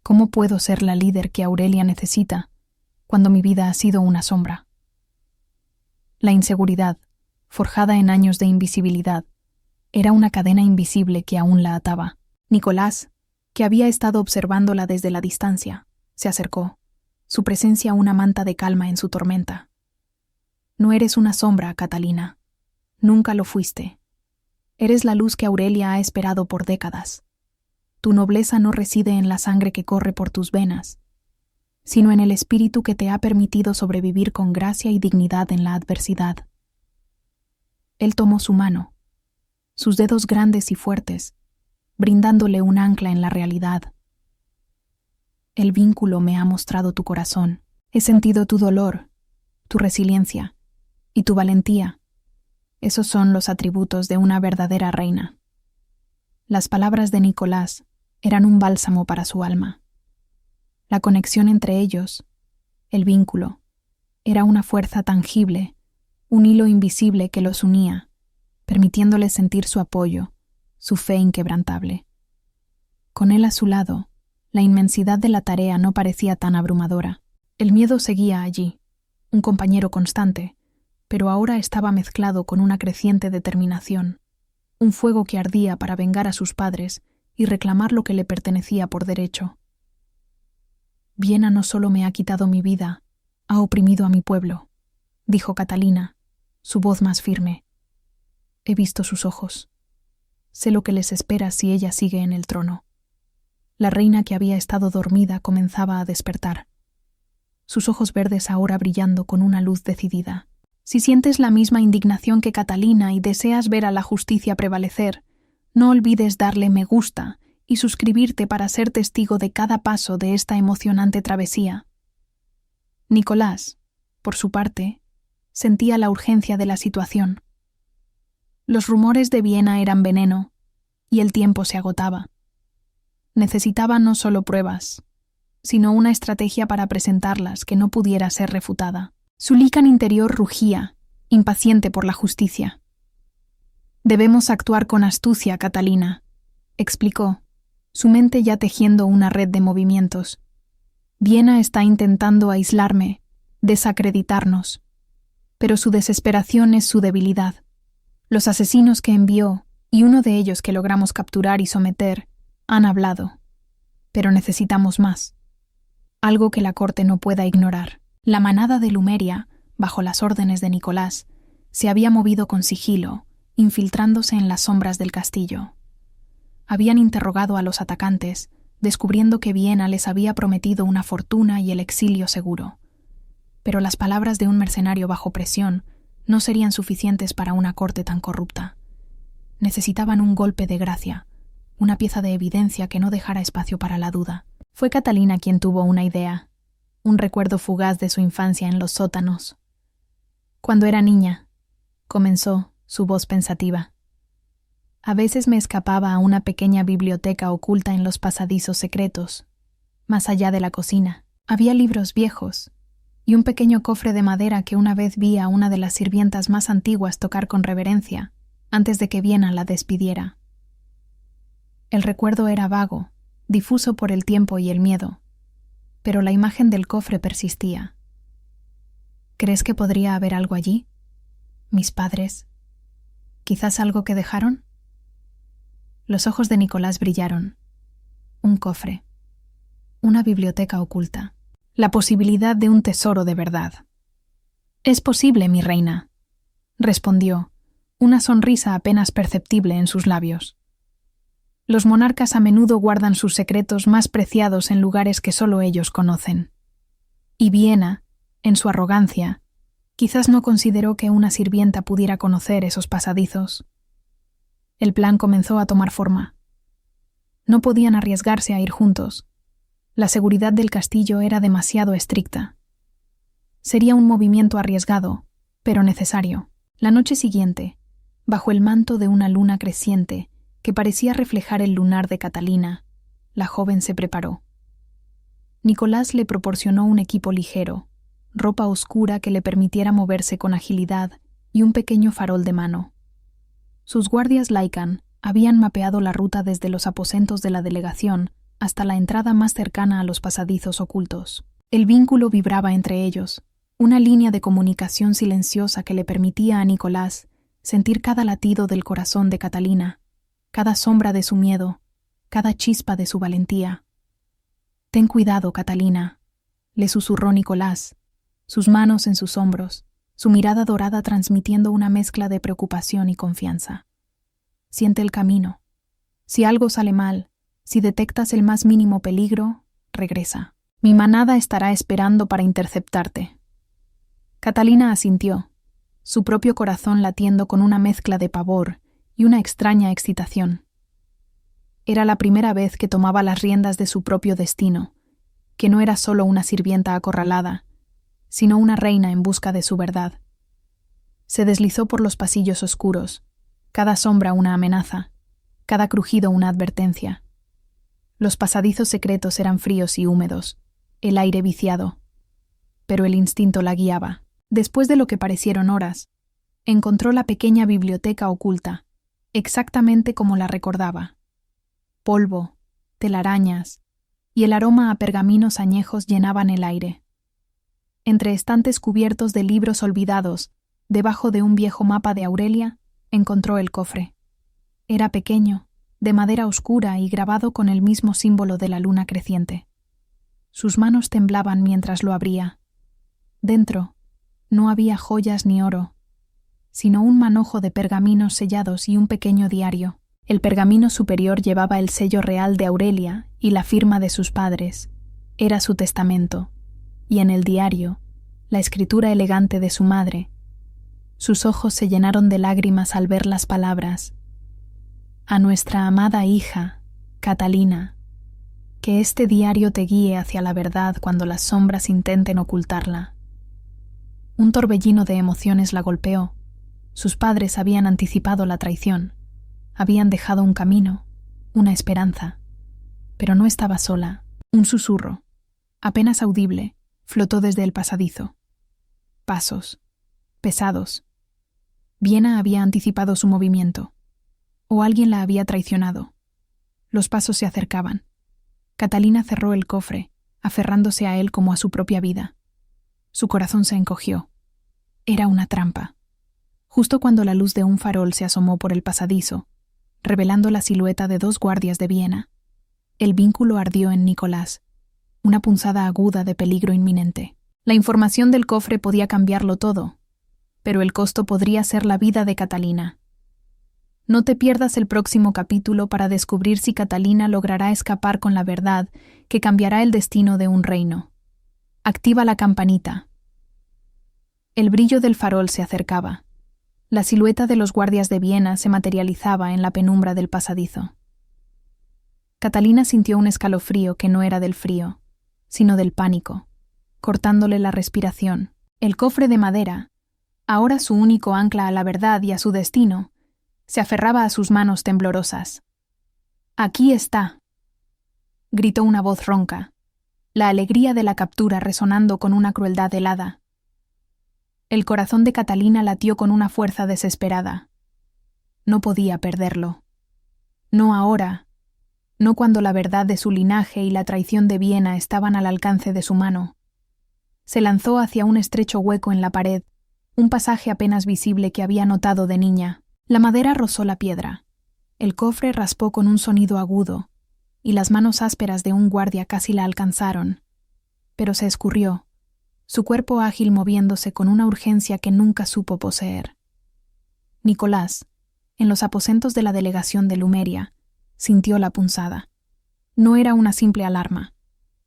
Speaker 1: ¿Cómo puedo ser la líder que Aurelia necesita cuando mi vida ha sido una sombra?» La inseguridad, forjada en años de invisibilidad, era una cadena invisible que aún la ataba. Nicolás, que había estado observándola desde la distancia, se acercó, su presencia una manta de calma en su tormenta. «No eres una sombra, Catalina. Nunca lo fuiste. Eres la luz que Aurelia ha esperado por décadas. Tu nobleza no reside en la sangre que corre por tus venas, sino en el espíritu que te ha permitido sobrevivir con gracia y dignidad en la adversidad». Él tomó su mano, sus dedos grandes y fuertes, brindándole un ancla en la realidad. «El vínculo me ha mostrado tu corazón. He sentido tu dolor, tu resiliencia y tu valentía. Esos son los atributos de una verdadera reina». Las palabras de Nicolás eran un bálsamo para su alma. La conexión entre ellos, el vínculo, era una fuerza tangible, un hilo invisible que los unía, permitiéndoles sentir su apoyo, su fe inquebrantable. Con él a su lado, la inmensidad de la tarea no parecía tan abrumadora. El miedo seguía allí, un compañero constante, pero ahora estaba mezclado con una creciente determinación, un fuego que ardía para vengar a sus padres y reclamar lo que le pertenecía por derecho. «Viena no solo me ha quitado mi vida, ha oprimido a mi pueblo», dijo Catalina, su voz más firme. «He visto sus ojos. Sé lo que les espera si ella sigue en el trono». La reina que había estado dormida comenzaba a despertar, sus ojos verdes ahora brillando con una luz decidida. «Si sientes la misma indignación que Catalina y deseas ver a la justicia prevalecer, no olvides darle me gusta y suscribirte para ser testigo de cada paso de esta emocionante travesía». Nicolás, por su parte, sentía la urgencia de la situación. Los rumores de Viena eran veneno, y el tiempo se agotaba. Necesitaba no solo pruebas, sino una estrategia para presentarlas que no pudiera ser refutada. Su lícan interior rugía, impaciente por la justicia. «Debemos actuar con astucia, Catalina», explicó, su mente ya tejiendo una red de movimientos. Viena está intentando aislarme, desacreditarnos. Pero su desesperación es su debilidad. Los asesinos que envió, y uno de ellos que logramos capturar y someter, han hablado. Pero necesitamos más. Algo que la corte no pueda ignorar. La manada de Lumeria, bajo las órdenes de Nicolás, se había movido con sigilo, infiltrándose en las sombras del castillo. Habían interrogado a los atacantes, descubriendo que Viena les había prometido una fortuna y el exilio seguro. Pero las palabras de un mercenario bajo presión no serían suficientes para una corte tan corrupta. Necesitaban un golpe de gracia, una pieza de evidencia que no dejara espacio para la duda. Fue Catalina quien tuvo una idea, un recuerdo fugaz de su infancia en los sótanos. Cuando era niña, comenzó, su voz pensativa. A veces me escapaba a una pequeña biblioteca oculta en los pasadizos secretos. Más allá de la cocina, había libros viejos y un pequeño cofre de madera que una vez vi a una de las sirvientas más antiguas tocar con reverencia, antes de que Viena la despidiera. El recuerdo era vago, difuso por el tiempo y el miedo, pero la imagen del cofre persistía. ¿Crees que podría haber algo allí? ¿Mis padres? ¿Quizás algo que dejaron? Los ojos de Nicolás brillaron. Un cofre. Una biblioteca oculta. La posibilidad de un tesoro de verdad. «Es posible, mi reina», respondió, una sonrisa apenas perceptible en sus labios. Los monarcas a menudo guardan sus secretos más preciados en lugares que solo ellos conocen. Y Viena, en su arrogancia, quizás no consideró que una sirvienta pudiera conocer esos pasadizos. El plan comenzó a tomar forma. No podían arriesgarse a ir juntos. La seguridad del castillo era demasiado estricta. Sería un movimiento arriesgado, pero necesario. La noche siguiente, bajo el manto de una luna creciente que parecía reflejar el lunar de Catalina, la joven se preparó. Nicolás le proporcionó un equipo ligero, ropa oscura que le permitiera moverse con agilidad y un pequeño farol de mano. Sus guardias Lycan habían mapeado la ruta desde los aposentos de la delegación hasta la entrada más cercana a los pasadizos ocultos. El vínculo vibraba entre ellos, una línea de comunicación silenciosa que le permitía a Nicolás sentir cada latido del corazón de Catalina, cada sombra de su miedo, cada chispa de su valentía. «Ten cuidado, Catalina», le susurró Nicolás, sus manos en sus hombros, su mirada dorada transmitiendo una mezcla de preocupación y confianza. «Siente el camino. Si algo sale mal, si detectas el más mínimo peligro, regresa. Mi manada estará esperando para interceptarte». Catalina asintió, su propio corazón latiendo con una mezcla de pavor y una extraña excitación. Era la primera vez que tomaba las riendas de su propio destino, que no era solo una sirvienta acorralada, sino una reina en busca de su verdad. Se deslizó por los pasillos oscuros, cada sombra una amenaza, cada crujido una advertencia. Los pasadizos secretos eran fríos y húmedos, el aire viciado, pero el instinto la guiaba. Después de lo que parecieron horas, encontró la pequeña biblioteca oculta, exactamente como la recordaba. Polvo, telarañas y el aroma a pergaminos añejos llenaban el aire. Entre estantes cubiertos de libros olvidados, debajo de un viejo mapa de Aurelia, encontró el cofre. Era pequeño, de madera oscura y grabado con el mismo símbolo de la luna creciente. Sus manos temblaban mientras lo abría. Dentro, no había joyas ni oro, sino un manojo de pergaminos sellados y un pequeño diario. El pergamino superior llevaba el sello real de Aurelia y la firma de sus padres. Era su testamento, y en el diario, la escritura elegante de su madre. Sus ojos se llenaron de lágrimas al ver las palabras: «A nuestra amada hija, Catalina, que este diario te guíe hacia la verdad cuando las sombras intenten ocultarla». Un torbellino de emociones la golpeó. Sus padres habían anticipado la traición. Habían dejado un camino, una esperanza. Pero no estaba sola. Un susurro, apenas audible, flotó desde el pasadizo. Pasos, pesados. Viena había anticipado su movimiento. O alguien la había traicionado. Los pasos se acercaban. Catalina cerró el cofre, aferrándose a él como a su propia vida. Su corazón se encogió. Era una trampa. Justo cuando la luz de un farol se asomó por el pasadizo, revelando la silueta de 2 guardias de Viena, el vínculo ardió en Nicolás, una punzada aguda de peligro inminente. La información del cofre podía cambiarlo todo, pero el costo podría ser la vida de Catalina. No te pierdas el próximo capítulo para descubrir si Catalina logrará escapar con la verdad que cambiará el destino de un reino. Activa la campanita. El brillo del farol se acercaba. La silueta de los guardias de Viena se materializaba en la penumbra del pasadizo. Catalina sintió un escalofrío que no era del frío, sino del pánico, cortándole la respiración. El cofre de madera, ahora su único ancla a la verdad y a su destino, se aferraba a sus manos temblorosas. «Aquí está», gritó una voz ronca, la alegría de la captura resonando con una crueldad helada. El corazón de Catalina latió con una fuerza desesperada. No podía perderlo. No ahora, no cuando la verdad de su linaje y la traición de Viena estaban al alcance de su mano. Se lanzó hacia un estrecho hueco en la pared, un pasaje apenas visible que había notado de niña. La madera rozó la piedra. El cofre raspó con un sonido agudo, y las manos ásperas de un guardia casi la alcanzaron. Pero se escurrió, su cuerpo ágil moviéndose con una urgencia que nunca supo poseer. Nicolás, en los aposentos de la delegación de Lumeria, sintió la punzada. No era una simple alarma,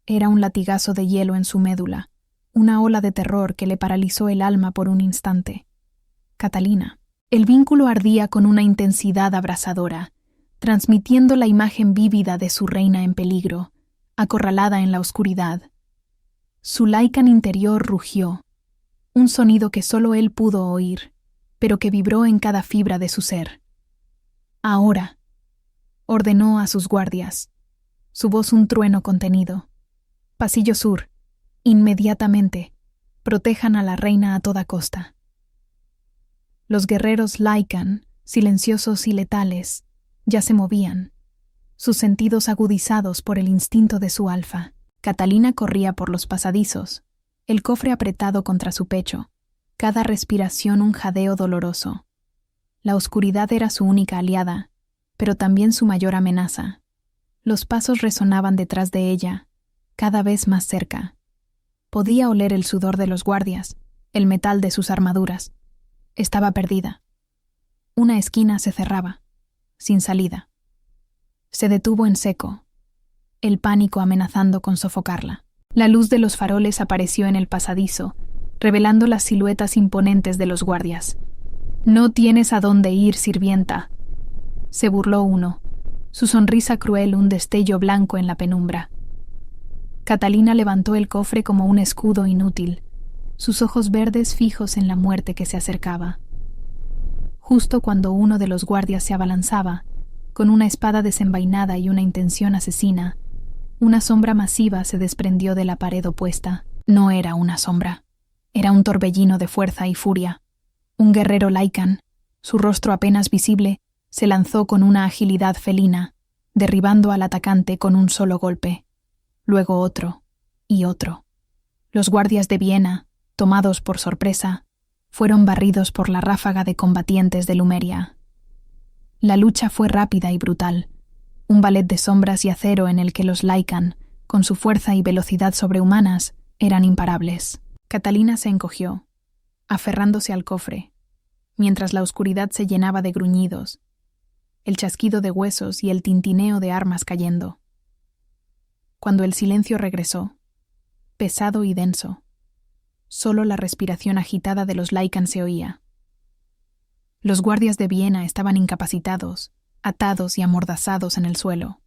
Speaker 1: era un latigazo de hielo en su médula, una ola de terror que le paralizó el alma por un instante. Catalina. El vínculo ardía con una intensidad abrasadora, transmitiendo la imagen vívida de su reina en peligro, acorralada en la oscuridad. Su Lycan interior rugió, un sonido que solo él pudo oír, pero que vibró en cada fibra de su ser. «Ahora», ordenó a sus guardias, su voz un trueno contenido. «Pasillo sur, inmediatamente, protejan a la reina a toda costa». Los guerreros Lycan, silenciosos y letales, ya se movían, sus sentidos agudizados por el instinto de su alfa. Catalina corría por los pasadizos, el cofre apretado contra su pecho, cada respiración un jadeo doloroso. La oscuridad era su única aliada, pero también su mayor amenaza. Los pasos resonaban detrás de ella, cada vez más cerca. Podía oler el sudor de los guardias, el metal de sus armaduras. Estaba perdida. Una esquina se cerraba, sin salida. Se detuvo en seco, el pánico amenazando con sofocarla. La luz de los faroles apareció en el pasadizo, revelando las siluetas imponentes de los guardias. «No tienes a dónde ir, sirvienta», se burló uno, su sonrisa cruel un destello blanco en la penumbra. Catalina levantó el cofre como un escudo inútil, sus ojos verdes fijos en la muerte que se acercaba. Justo cuando uno de los guardias se abalanzaba, con una espada desenvainada y una intención asesina, una sombra masiva se desprendió de la pared opuesta. No era una sombra, era un torbellino de fuerza y furia. Un guerrero Lycan, su rostro apenas visible, se lanzó con una agilidad felina, derribando al atacante con un solo golpe. Luego otro, y otro. Los guardias de Viena, tomados por sorpresa, fueron barridos por la ráfaga de combatientes de Lumeria. La lucha fue rápida y brutal, un ballet de sombras y acero en el que los Lycan, con su fuerza y velocidad sobrehumanas, eran imparables. Catalina se encogió, aferrándose al cofre, mientras la oscuridad se llenaba de gruñidos, el chasquido de huesos y el tintineo de armas cayendo. Cuando el silencio regresó, pesado y denso, solo la respiración agitada de los Lycan se oía. Los guardias de Viena estaban incapacitados, atados y amordazados en el suelo.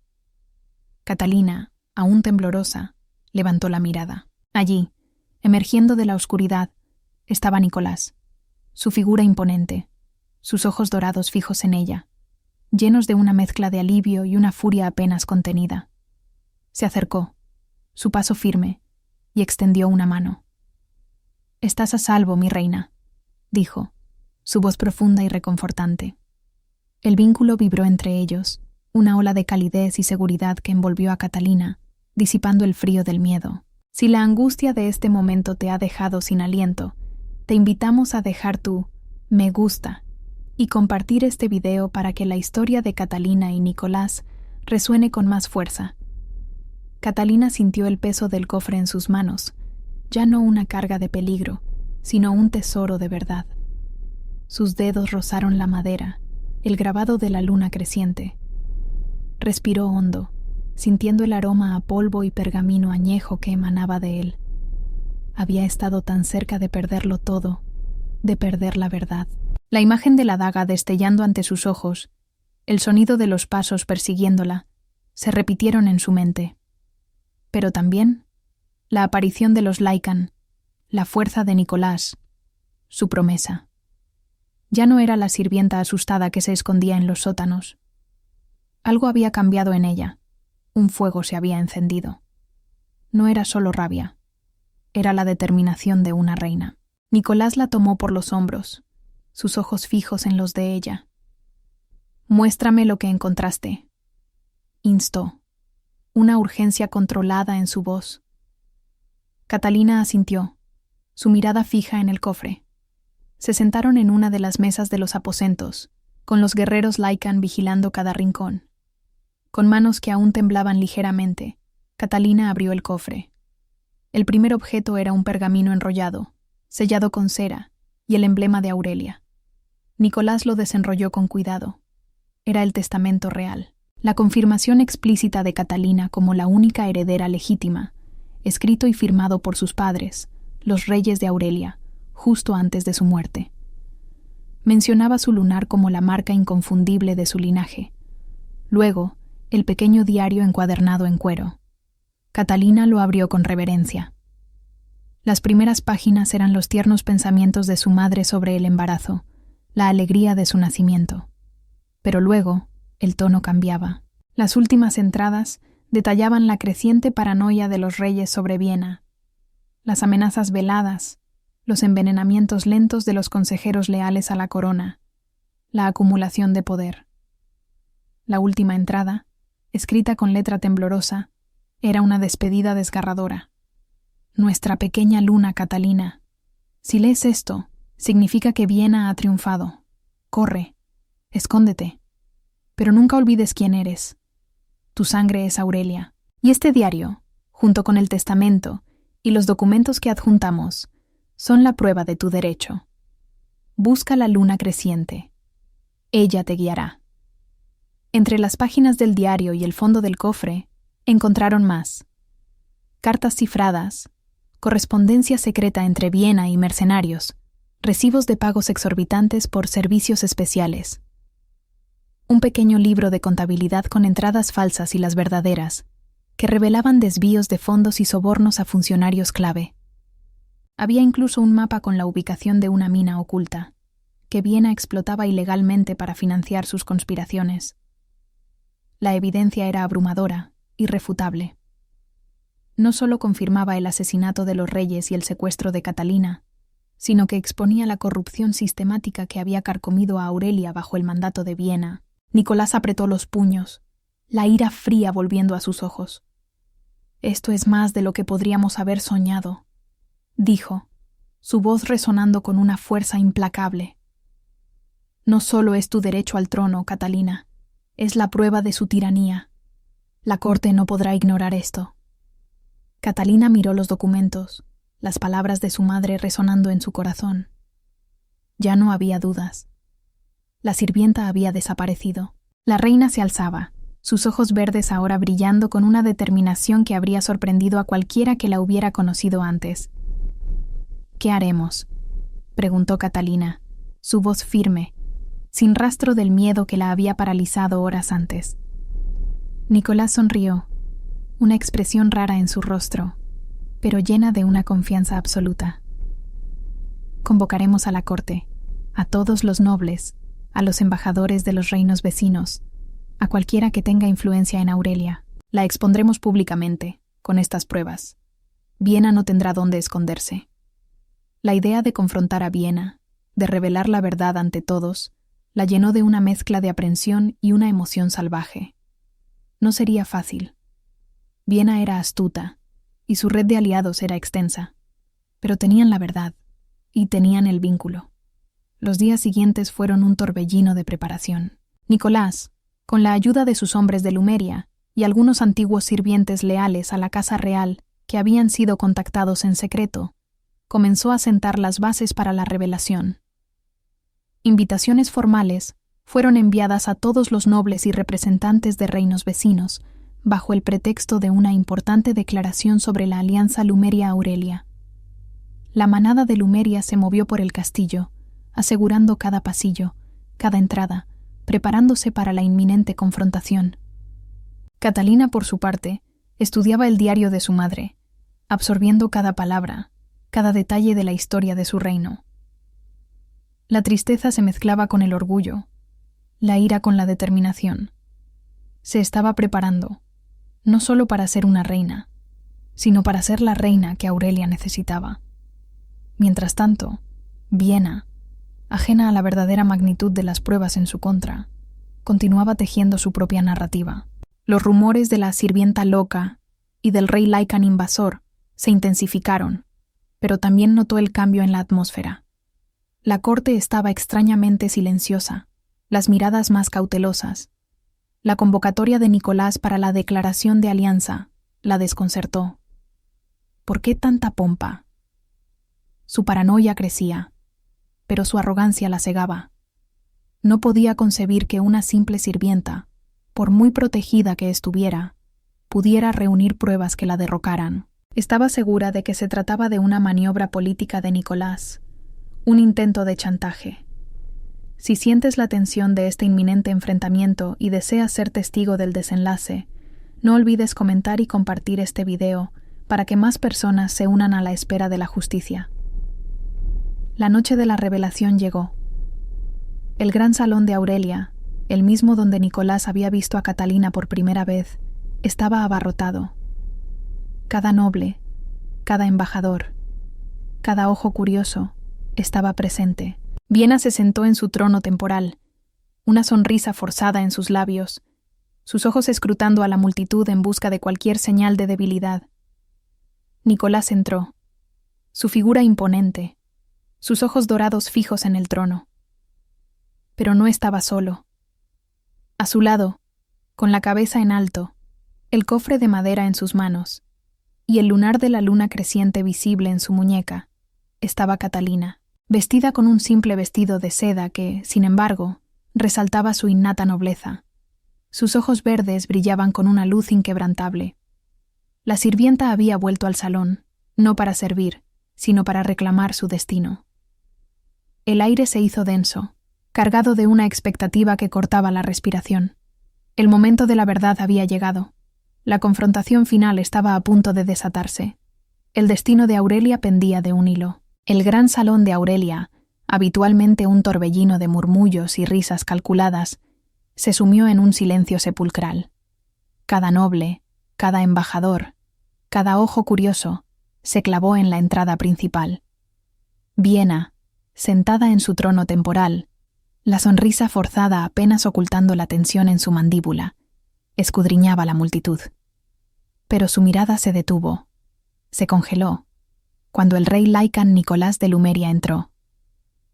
Speaker 1: Catalina, aún temblorosa, levantó la mirada. Allí, emergiendo de la oscuridad, estaba Nicolás, su figura imponente, sus ojos dorados fijos en ella, llenos de una mezcla de alivio y una furia apenas contenida. Se acercó, su paso firme, y extendió una mano. «Estás a salvo, mi reina», dijo, su voz profunda y reconfortante. El vínculo vibró entre ellos, una ola de calidez y seguridad que envolvió a Catalina, disipando el frío del miedo. Si la angustia de este momento te ha dejado sin aliento, te invitamos a dejar tu me gusta y compartir este video para que la historia de Catalina y Nicolás resuene con más fuerza. Catalina sintió el peso del cofre en sus manos, ya no una carga de peligro, sino un tesoro de verdad. Sus dedos rozaron la madera, el grabado de la luna creciente. Respiró hondo, sintiendo el aroma a polvo y pergamino añejo que emanaba de él. Había estado tan cerca de perderlo todo, de perder la verdad. La imagen de la daga destellando ante sus ojos, el sonido de los pasos persiguiéndola, se repitieron en su mente. Pero también la aparición de los Lycan, la fuerza de Nicolás, su promesa. Ya no era la sirvienta asustada que se escondía en los sótanos. Algo había cambiado en ella, un fuego se había encendido. No era solo rabia, era la determinación de una reina. Nicolás la tomó por los hombros, sus ojos fijos en los de ella. «Muéstrame lo que encontraste», instó, una urgencia controlada en su voz. Catalina asintió, su mirada fija en el cofre. Se sentaron en una de las mesas de los aposentos, con los guerreros Lycan vigilando cada rincón. Con manos que aún temblaban ligeramente, Catalina abrió el cofre. El primer objeto era un pergamino enrollado, sellado con cera, y el emblema de Aurelia. Nicolás lo desenrolló con cuidado. Era el testamento real, la confirmación explícita de Catalina como la única heredera legítima, escrito y firmado por sus padres, los reyes de Aurelia, justo antes de su muerte. Mencionaba su lunar como la marca inconfundible de su linaje. Luego, el pequeño diario encuadernado en cuero. Catalina lo abrió con reverencia. Las primeras páginas eran los tiernos pensamientos de su madre sobre el embarazo, la alegría de su nacimiento. Pero luego, el tono cambiaba. Las últimas entradas detallaban la creciente paranoia de los reyes sobre Viena, las amenazas veladas, los envenenamientos lentos de los consejeros leales a la corona, la acumulación de poder. La última entrada, escrita con letra temblorosa, era una despedida desgarradora. Nuestra pequeña luna Catalina. Si lees esto, significa que Viena ha triunfado. Corre, escóndete. Pero nunca olvides quién eres. Tu sangre es Aurelia. Y este diario, junto con el testamento y los documentos que adjuntamos, son la prueba de tu derecho. Busca la luna creciente. Ella te guiará. Entre las páginas del diario y el fondo del cofre, encontraron más. Cartas cifradas, correspondencia secreta entre Viena y mercenarios, recibos de pagos exorbitantes por servicios especiales. Un pequeño libro de contabilidad con entradas falsas y las verdaderas, que revelaban desvíos de fondos y sobornos a funcionarios clave. Había incluso un mapa con la ubicación de una mina oculta, que Viena explotaba ilegalmente para financiar sus conspiraciones. La evidencia era abrumadora, irrefutable. No solo confirmaba el asesinato de los reyes y el secuestro de Catalina, sino que exponía la corrupción sistemática que había carcomido a Aurelia bajo el mandato de Viena. Nicolás apretó los puños, la ira fría volviendo a sus ojos. «Esto es más de lo que podríamos haber soñado», dijo, su voz resonando con una fuerza implacable. «No solo es tu derecho al trono, Catalina, es la prueba de su tiranía. La corte no podrá ignorar esto». Catalina miró los documentos, las palabras de su madre resonando en su corazón. Ya no había dudas. La sirvienta había desaparecido. La reina se alzaba, sus ojos verdes ahora brillando con una determinación que habría sorprendido a cualquiera que la hubiera conocido antes. «¿Qué haremos?», preguntó Catalina, su voz firme, sin rastro del miedo que la había paralizado horas antes. Nicolás sonrió, una expresión rara en su rostro, pero llena de una confianza absoluta. «Convocaremos a la corte, a todos los nobles, a los embajadores de los reinos vecinos, a cualquiera que tenga influencia en Aurelia. La expondremos públicamente, con estas pruebas. Viena no tendrá dónde esconderse». La idea de confrontar a Viena, de revelar la verdad ante todos, la llenó de una mezcla de aprensión y una emoción salvaje. No sería fácil. Viena era astuta, y su red de aliados era extensa, pero tenían la verdad, y tenían el vínculo. Los días siguientes fueron un torbellino de preparación. Nicolás, con la ayuda de sus hombres de Lumeria y algunos antiguos sirvientes leales a la casa real que habían sido contactados en secreto, comenzó a sentar las bases para la revelación. Invitaciones formales fueron enviadas a todos los nobles y representantes de reinos vecinos, bajo el pretexto de una importante declaración sobre la alianza Lumeria-Aurelia. La manada de Lumeria se movió por el castillo, asegurando cada pasillo, cada entrada, preparándose para la inminente confrontación. Catalina, por su parte, estudiaba el diario de su madre, absorbiendo cada palabra, cada detalle de la historia de su reino. La tristeza se mezclaba con el orgullo, la ira con la determinación. Se estaba preparando, no solo para ser una reina, sino para ser la reina que Aurelia necesitaba. Mientras tanto, Viena, ajena a la verdadera magnitud de las pruebas en su contra, continuaba tejiendo su propia narrativa. Los rumores de la sirvienta loca y del rey Lycan invasor se intensificaron, pero también notó el cambio en la atmósfera. La corte estaba extrañamente silenciosa, las miradas más cautelosas. La convocatoria de Nicolás para la declaración de alianza la desconcertó. ¿Por qué tanta pompa? Su paranoia crecía, pero su arrogancia la cegaba. No podía concebir que una simple sirvienta, por muy protegida que estuviera, pudiera reunir pruebas que la derrocaran. Estaba segura de que se trataba de una maniobra política de Nicolás, un intento de chantaje. Si sientes la tensión de este inminente enfrentamiento y deseas ser testigo del desenlace, no olvides comentar y compartir este video para que más personas se unan a la espera de la justicia. La noche de la revelación llegó. El gran salón de Aurelia, el mismo donde Nicolás había visto a Catalina por primera vez, estaba abarrotado. Cada noble, cada embajador, cada ojo curioso estaba presente. Viena se sentó en su trono temporal, una sonrisa forzada en sus labios, sus ojos escrutando a la multitud en busca de cualquier señal de debilidad. Nicolás entró, su figura imponente, sus ojos dorados fijos en el trono. Pero no estaba solo. A su lado, con la cabeza en alto, el cofre de madera en sus manos y el lunar de la luna creciente visible en su muñeca, estaba Catalina, vestida con un simple vestido de seda que, sin embargo, resaltaba su innata nobleza. Sus ojos verdes brillaban con una luz inquebrantable. La sirvienta había vuelto al salón, no para servir, sino para reclamar su destino. El aire se hizo denso, cargado de una expectativa que cortaba la respiración. El momento de la verdad había llegado. La confrontación final estaba a punto de desatarse. El destino de Aurelia pendía de un hilo. El gran salón de Aurelia, habitualmente un torbellino de murmullos y risas calculadas, se sumió en un silencio sepulcral. Cada noble, cada embajador, cada ojo curioso, se clavó en la entrada principal. Viena, sentada en su trono temporal, la sonrisa forzada apenas ocultando la tensión en su mandíbula, escudriñaba la multitud. Pero su mirada se detuvo, se congeló, cuando el rey Lycan Nicolás de Lumeria entró.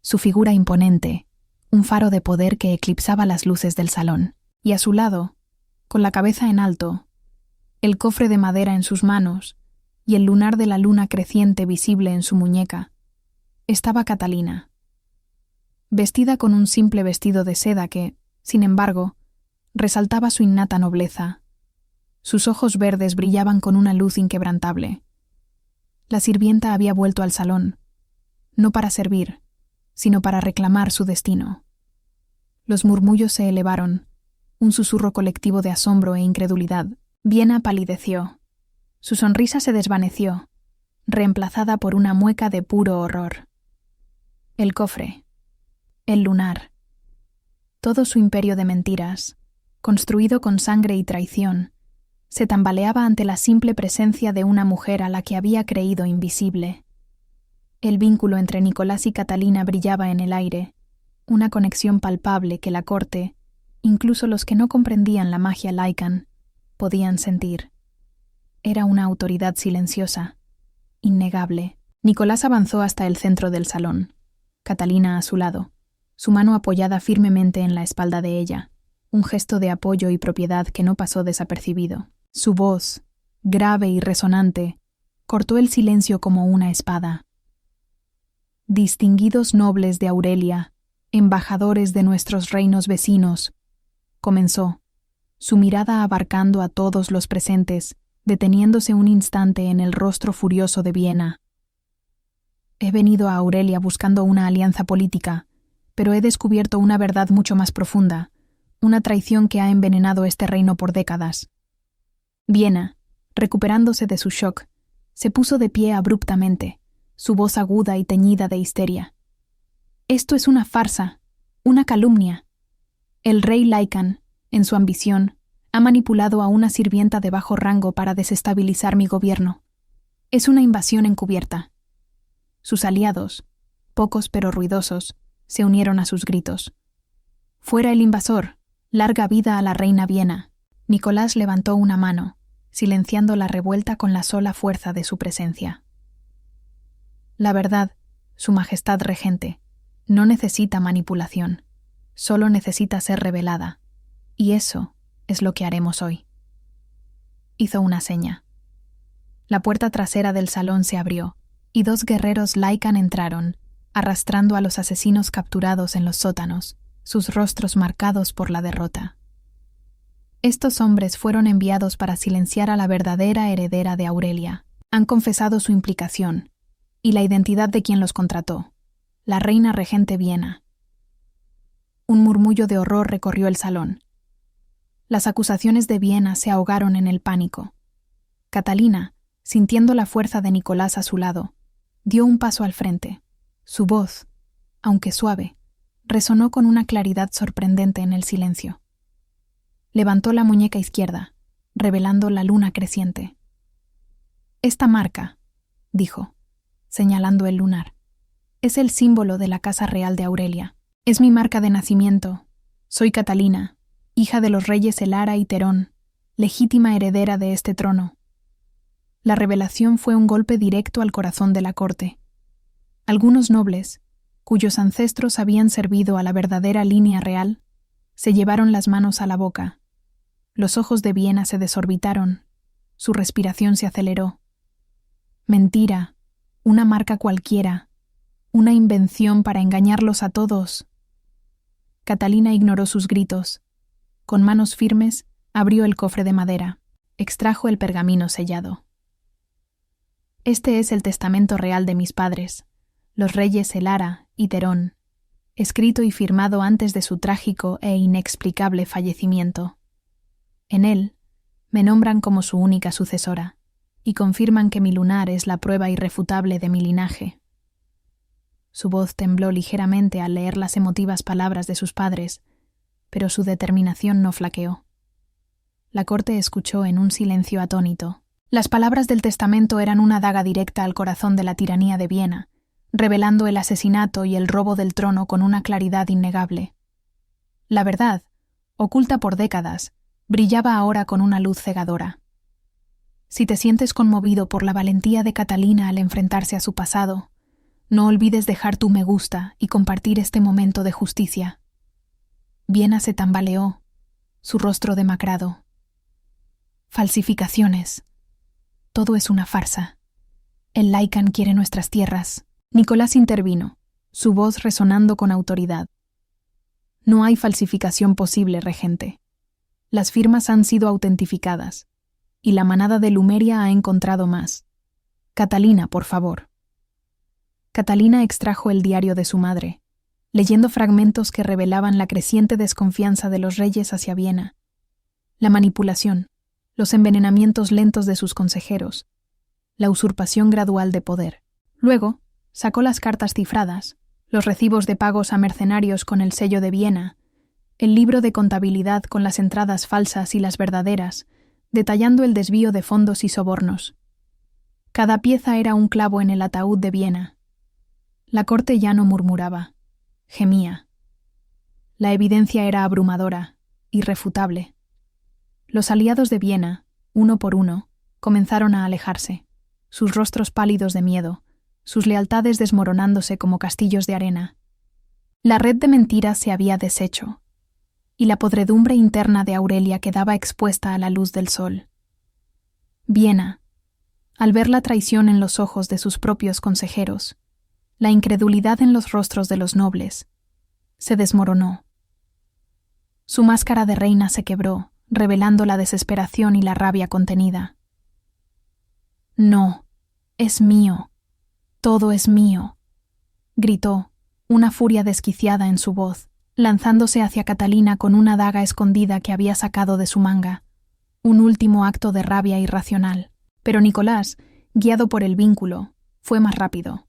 Speaker 1: Su figura imponente, un faro de poder que eclipsaba las luces del salón, y a su lado, con la cabeza en alto, el cofre de madera en sus manos y el lunar de la luna creciente visible en su muñeca, estaba Catalina. Vestida con un simple vestido de seda que, sin embargo, resaltaba su innata nobleza. Sus ojos verdes brillaban con una luz inquebrantable. La sirvienta había vuelto al salón, no para servir, sino para reclamar su destino. Los murmullos se elevaron, un susurro colectivo de asombro e incredulidad. Viena palideció. Su sonrisa se desvaneció, reemplazada por una mueca de puro horror. El cofre, el lunar, todo su imperio de mentiras, construido con sangre y traición, se tambaleaba ante la simple presencia de una mujer a la que había creído invisible. El vínculo entre Nicolás y Catalina brillaba en el aire, una conexión palpable que la corte, incluso los que no comprendían la magia Lycan, podían sentir. Era una autoridad silenciosa, innegable. Nicolás avanzó hasta el centro del salón, Catalina a su lado, su mano apoyada firmemente en la espalda de ella, un gesto de apoyo y propiedad que no pasó desapercibido. Su voz, grave y resonante, cortó el silencio como una espada. Distinguidos nobles de Aurelia, embajadores de nuestros reinos vecinos, comenzó, su mirada abarcando a todos los presentes, deteniéndose un instante en el rostro furioso de Viena. He venido a Aurelia buscando una alianza política, pero he descubierto una verdad mucho más profunda, una traición que ha envenenado este reino por décadas. Viena, recuperándose de su shock, se puso de pie abruptamente, su voz aguda y teñida de histeria. Esto es una farsa, una calumnia. El rey Lycan, en su ambición, ha manipulado a una sirvienta de bajo rango para desestabilizar mi gobierno. Es una invasión encubierta. Sus aliados, pocos pero ruidosos, se unieron a sus gritos. «Fuera el invasor! ¡Larga vida a la reina Viena!». Nicolás levantó una mano, silenciando la revuelta con la sola fuerza de su presencia. La verdad, Su Majestad Regente, no necesita manipulación, solo necesita ser revelada, y eso es lo que haremos hoy. Hizo una seña. La puerta trasera del salón se abrió, y 2 guerreros Lycan entraron, arrastrando a los asesinos capturados en los sótanos, sus rostros marcados por la derrota. Estos hombres fueron enviados para silenciar a la verdadera heredera de Aurelia. Han confesado su implicación y la identidad de quien los contrató, la reina regente Viena. Un murmullo de horror recorrió el salón. Las acusaciones de Viena se ahogaron en el pánico. Catalina, sintiendo la fuerza de Nicolás a su lado, dio un paso al frente. Su voz, aunque suave, resonó con una claridad sorprendente en el silencio. Levantó la muñeca izquierda, revelando la luna creciente. «Esta marca», dijo, señalando el lunar, «es el símbolo de la Casa Real de Aurelia. Es mi marca de nacimiento. Soy Catalina, hija de los reyes Elara y Terón, legítima heredera de este trono». La revelación fue un golpe directo al corazón de la corte. Algunos nobles, cuyos ancestros habían servido a la verdadera línea real, se llevaron las manos a la boca. Los ojos de Viena se desorbitaron, su respiración se aceleró. Mentira, una marca cualquiera, una invención para engañarlos a todos. Catalina ignoró sus gritos. Con manos firmes, abrió el cofre de madera, extrajo el pergamino sellado. «Este es el testamento real de mis padres, los reyes Elara y Terón, escrito y firmado antes de su trágico e inexplicable fallecimiento. En él, me nombran como su única sucesora, y confirman que mi lunar es la prueba irrefutable de mi linaje». Su voz tembló ligeramente al leer las emotivas palabras de sus padres, pero su determinación no flaqueó. La corte escuchó en un silencio atónito. Las palabras del testamento eran una daga directa al corazón de la tiranía de Viena, revelando el asesinato y el robo del trono con una claridad innegable. La verdad, oculta por décadas, brillaba ahora con una luz cegadora. Si te sientes conmovido por la valentía de Catalina al enfrentarse a su pasado, no olvides dejar tu me gusta y compartir este momento de justicia. Viena se tambaleó, su rostro demacrado. Falsificaciones. Todo es una farsa. El Lycan quiere nuestras tierras. Nicolás intervino, su voz resonando con autoridad. No hay falsificación posible, regente. Las firmas han sido autentificadas, y la manada de Lumeria ha encontrado más. Catalina, por favor. Catalina extrajo el diario de su madre, leyendo fragmentos que revelaban la creciente desconfianza de los reyes hacia Viena, la manipulación, los envenenamientos lentos de sus consejeros, la usurpación gradual de poder. Luego, sacó las cartas cifradas, los recibos de pagos a mercenarios con el sello de Viena, el libro de contabilidad con las entradas falsas y las verdaderas, detallando el desvío de fondos y sobornos. Cada pieza era un clavo en el ataúd de Viena. La corte ya no murmuraba, gemía. La evidencia era abrumadora, irrefutable. Los aliados de Viena, uno por uno, comenzaron a alejarse, sus rostros pálidos de miedo, sus lealtades desmoronándose como castillos de arena. La red de mentiras se había deshecho, y la podredumbre interna de Aurelia quedaba expuesta a la luz del sol. Viena, al ver la traición en los ojos de sus propios consejeros, la incredulidad en los rostros de los nobles, se desmoronó. Su máscara de reina se quebró, revelando la desesperación y la rabia contenida. «No, es mío, todo es mío», gritó, una furia desquiciada en su voz, lanzándose hacia Catalina con una daga escondida que había sacado de su manga, un último acto de rabia irracional. Pero Nicolás, guiado por el vínculo, fue más rápido.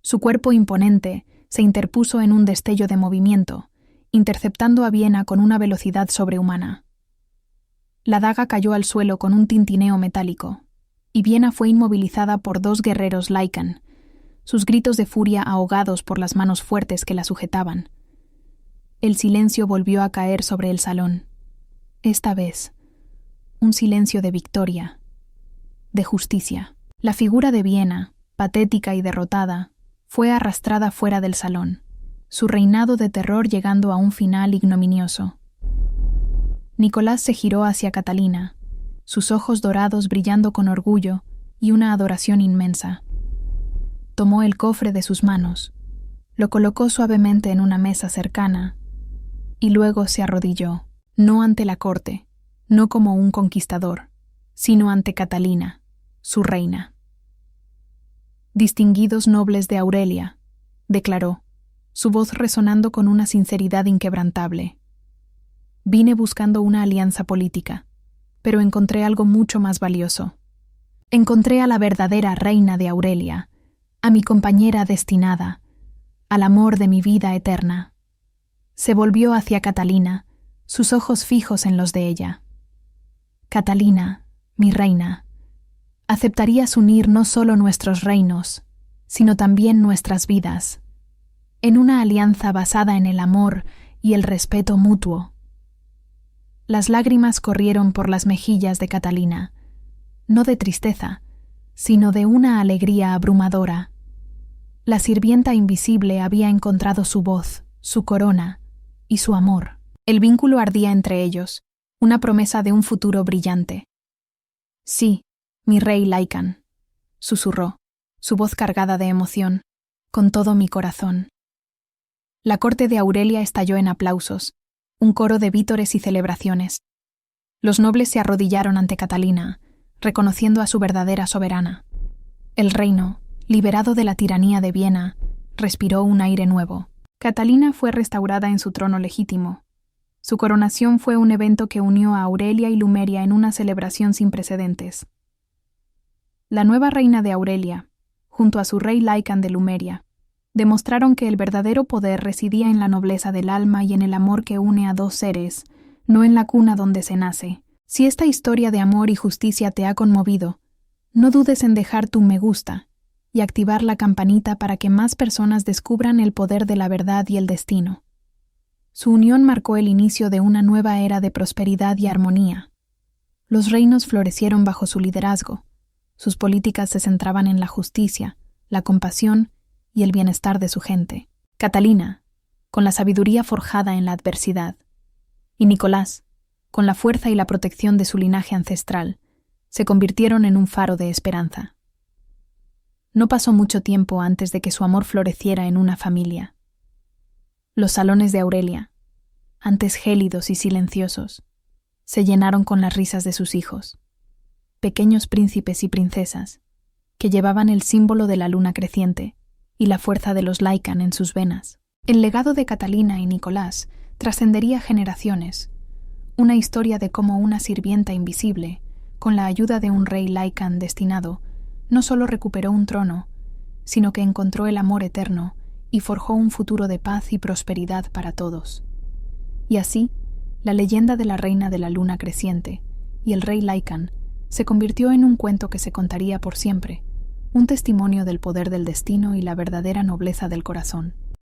Speaker 1: Su cuerpo imponente se interpuso en un destello de movimiento, interceptando a Viena con una velocidad sobrehumana. La daga cayó al suelo con un tintineo metálico, y Viena fue inmovilizada por dos guerreros Lycan, sus gritos de furia ahogados por las manos fuertes que la sujetaban. El silencio volvió a caer sobre el salón. Esta vez, un silencio de victoria, de justicia. La figura de Viena, patética y derrotada, fue arrastrada fuera del salón, su reinado de terror llegando a un final ignominioso. Nicolás se giró hacia Catalina, sus ojos dorados brillando con orgullo y una adoración inmensa. Tomó el cofre de sus manos, lo colocó suavemente en una mesa cercana y luego se arrodilló, no ante la corte, no como un conquistador, sino ante Catalina, su reina. «Distinguidos nobles de Aurelia», declaró, su voz resonando con una sinceridad inquebrantable. «Vine buscando una alianza política, pero encontré algo mucho más valioso. Encontré a la verdadera reina de Aurelia, a mi compañera destinada, al amor de mi vida eterna». Se volvió hacia Catalina, sus ojos fijos en los de ella. «Catalina, mi reina, ¿aceptarías unir no solo nuestros reinos, sino también nuestras vidas, en una alianza basada en el amor y el respeto mutuo?» Las lágrimas corrieron por las mejillas de Catalina, no de tristeza, sino de una alegría abrumadora. La sirvienta invisible había encontrado su voz, su corona y su amor. El vínculo ardía entre ellos, una promesa de un futuro brillante. «Sí, mi rey Lycan», susurró, su voz cargada de emoción, «con todo mi corazón». La corte de Aurelia estalló en aplausos, un coro de vítores y celebraciones. Los nobles se arrodillaron ante Catalina, reconociendo a su verdadera soberana. El reino, liberado de la tiranía de Viena, respiró un aire nuevo. Catalina fue restaurada en su trono legítimo. Su coronación fue un evento que unió a Aurelia y Lumeria en una celebración sin precedentes. La nueva reina de Aurelia, junto a su rey Lycan de Lumeria, demostraron que el verdadero poder residía en la nobleza del alma y en el amor que une a dos seres, no en la cuna donde se nace. Si esta historia de amor y justicia te ha conmovido, no dudes en dejar tu me gusta y activar la campanita para que más personas descubran el poder de la verdad y el destino. Su unión marcó el inicio de una nueva era de prosperidad y armonía. Los reinos florecieron bajo su liderazgo. Sus políticas se centraban en la justicia, la compasión y el bienestar de su gente. Catalina, con la sabiduría forjada en la adversidad, y Nicolás, con la fuerza y la protección de su linaje ancestral, se convirtieron en un faro de esperanza. No pasó mucho tiempo antes de que su amor floreciera en una familia. Los salones de Aurelia, antes gélidos y silenciosos, se llenaron con las risas de sus hijos, pequeños príncipes y princesas, que llevaban el símbolo de la luna creciente y la fuerza de los Lycan en sus venas. El legado de Catalina y Nicolás trascendería generaciones, una historia de cómo una sirvienta invisible, con la ayuda de un rey Lycan destinado, no solo recuperó un trono, sino que encontró el amor eterno y forjó un futuro de paz y prosperidad para todos. Y así, la leyenda de la reina de la luna creciente y el rey Lycan se convirtió en un cuento que se contaría por siempre, un testimonio del poder del destino y la verdadera nobleza del corazón.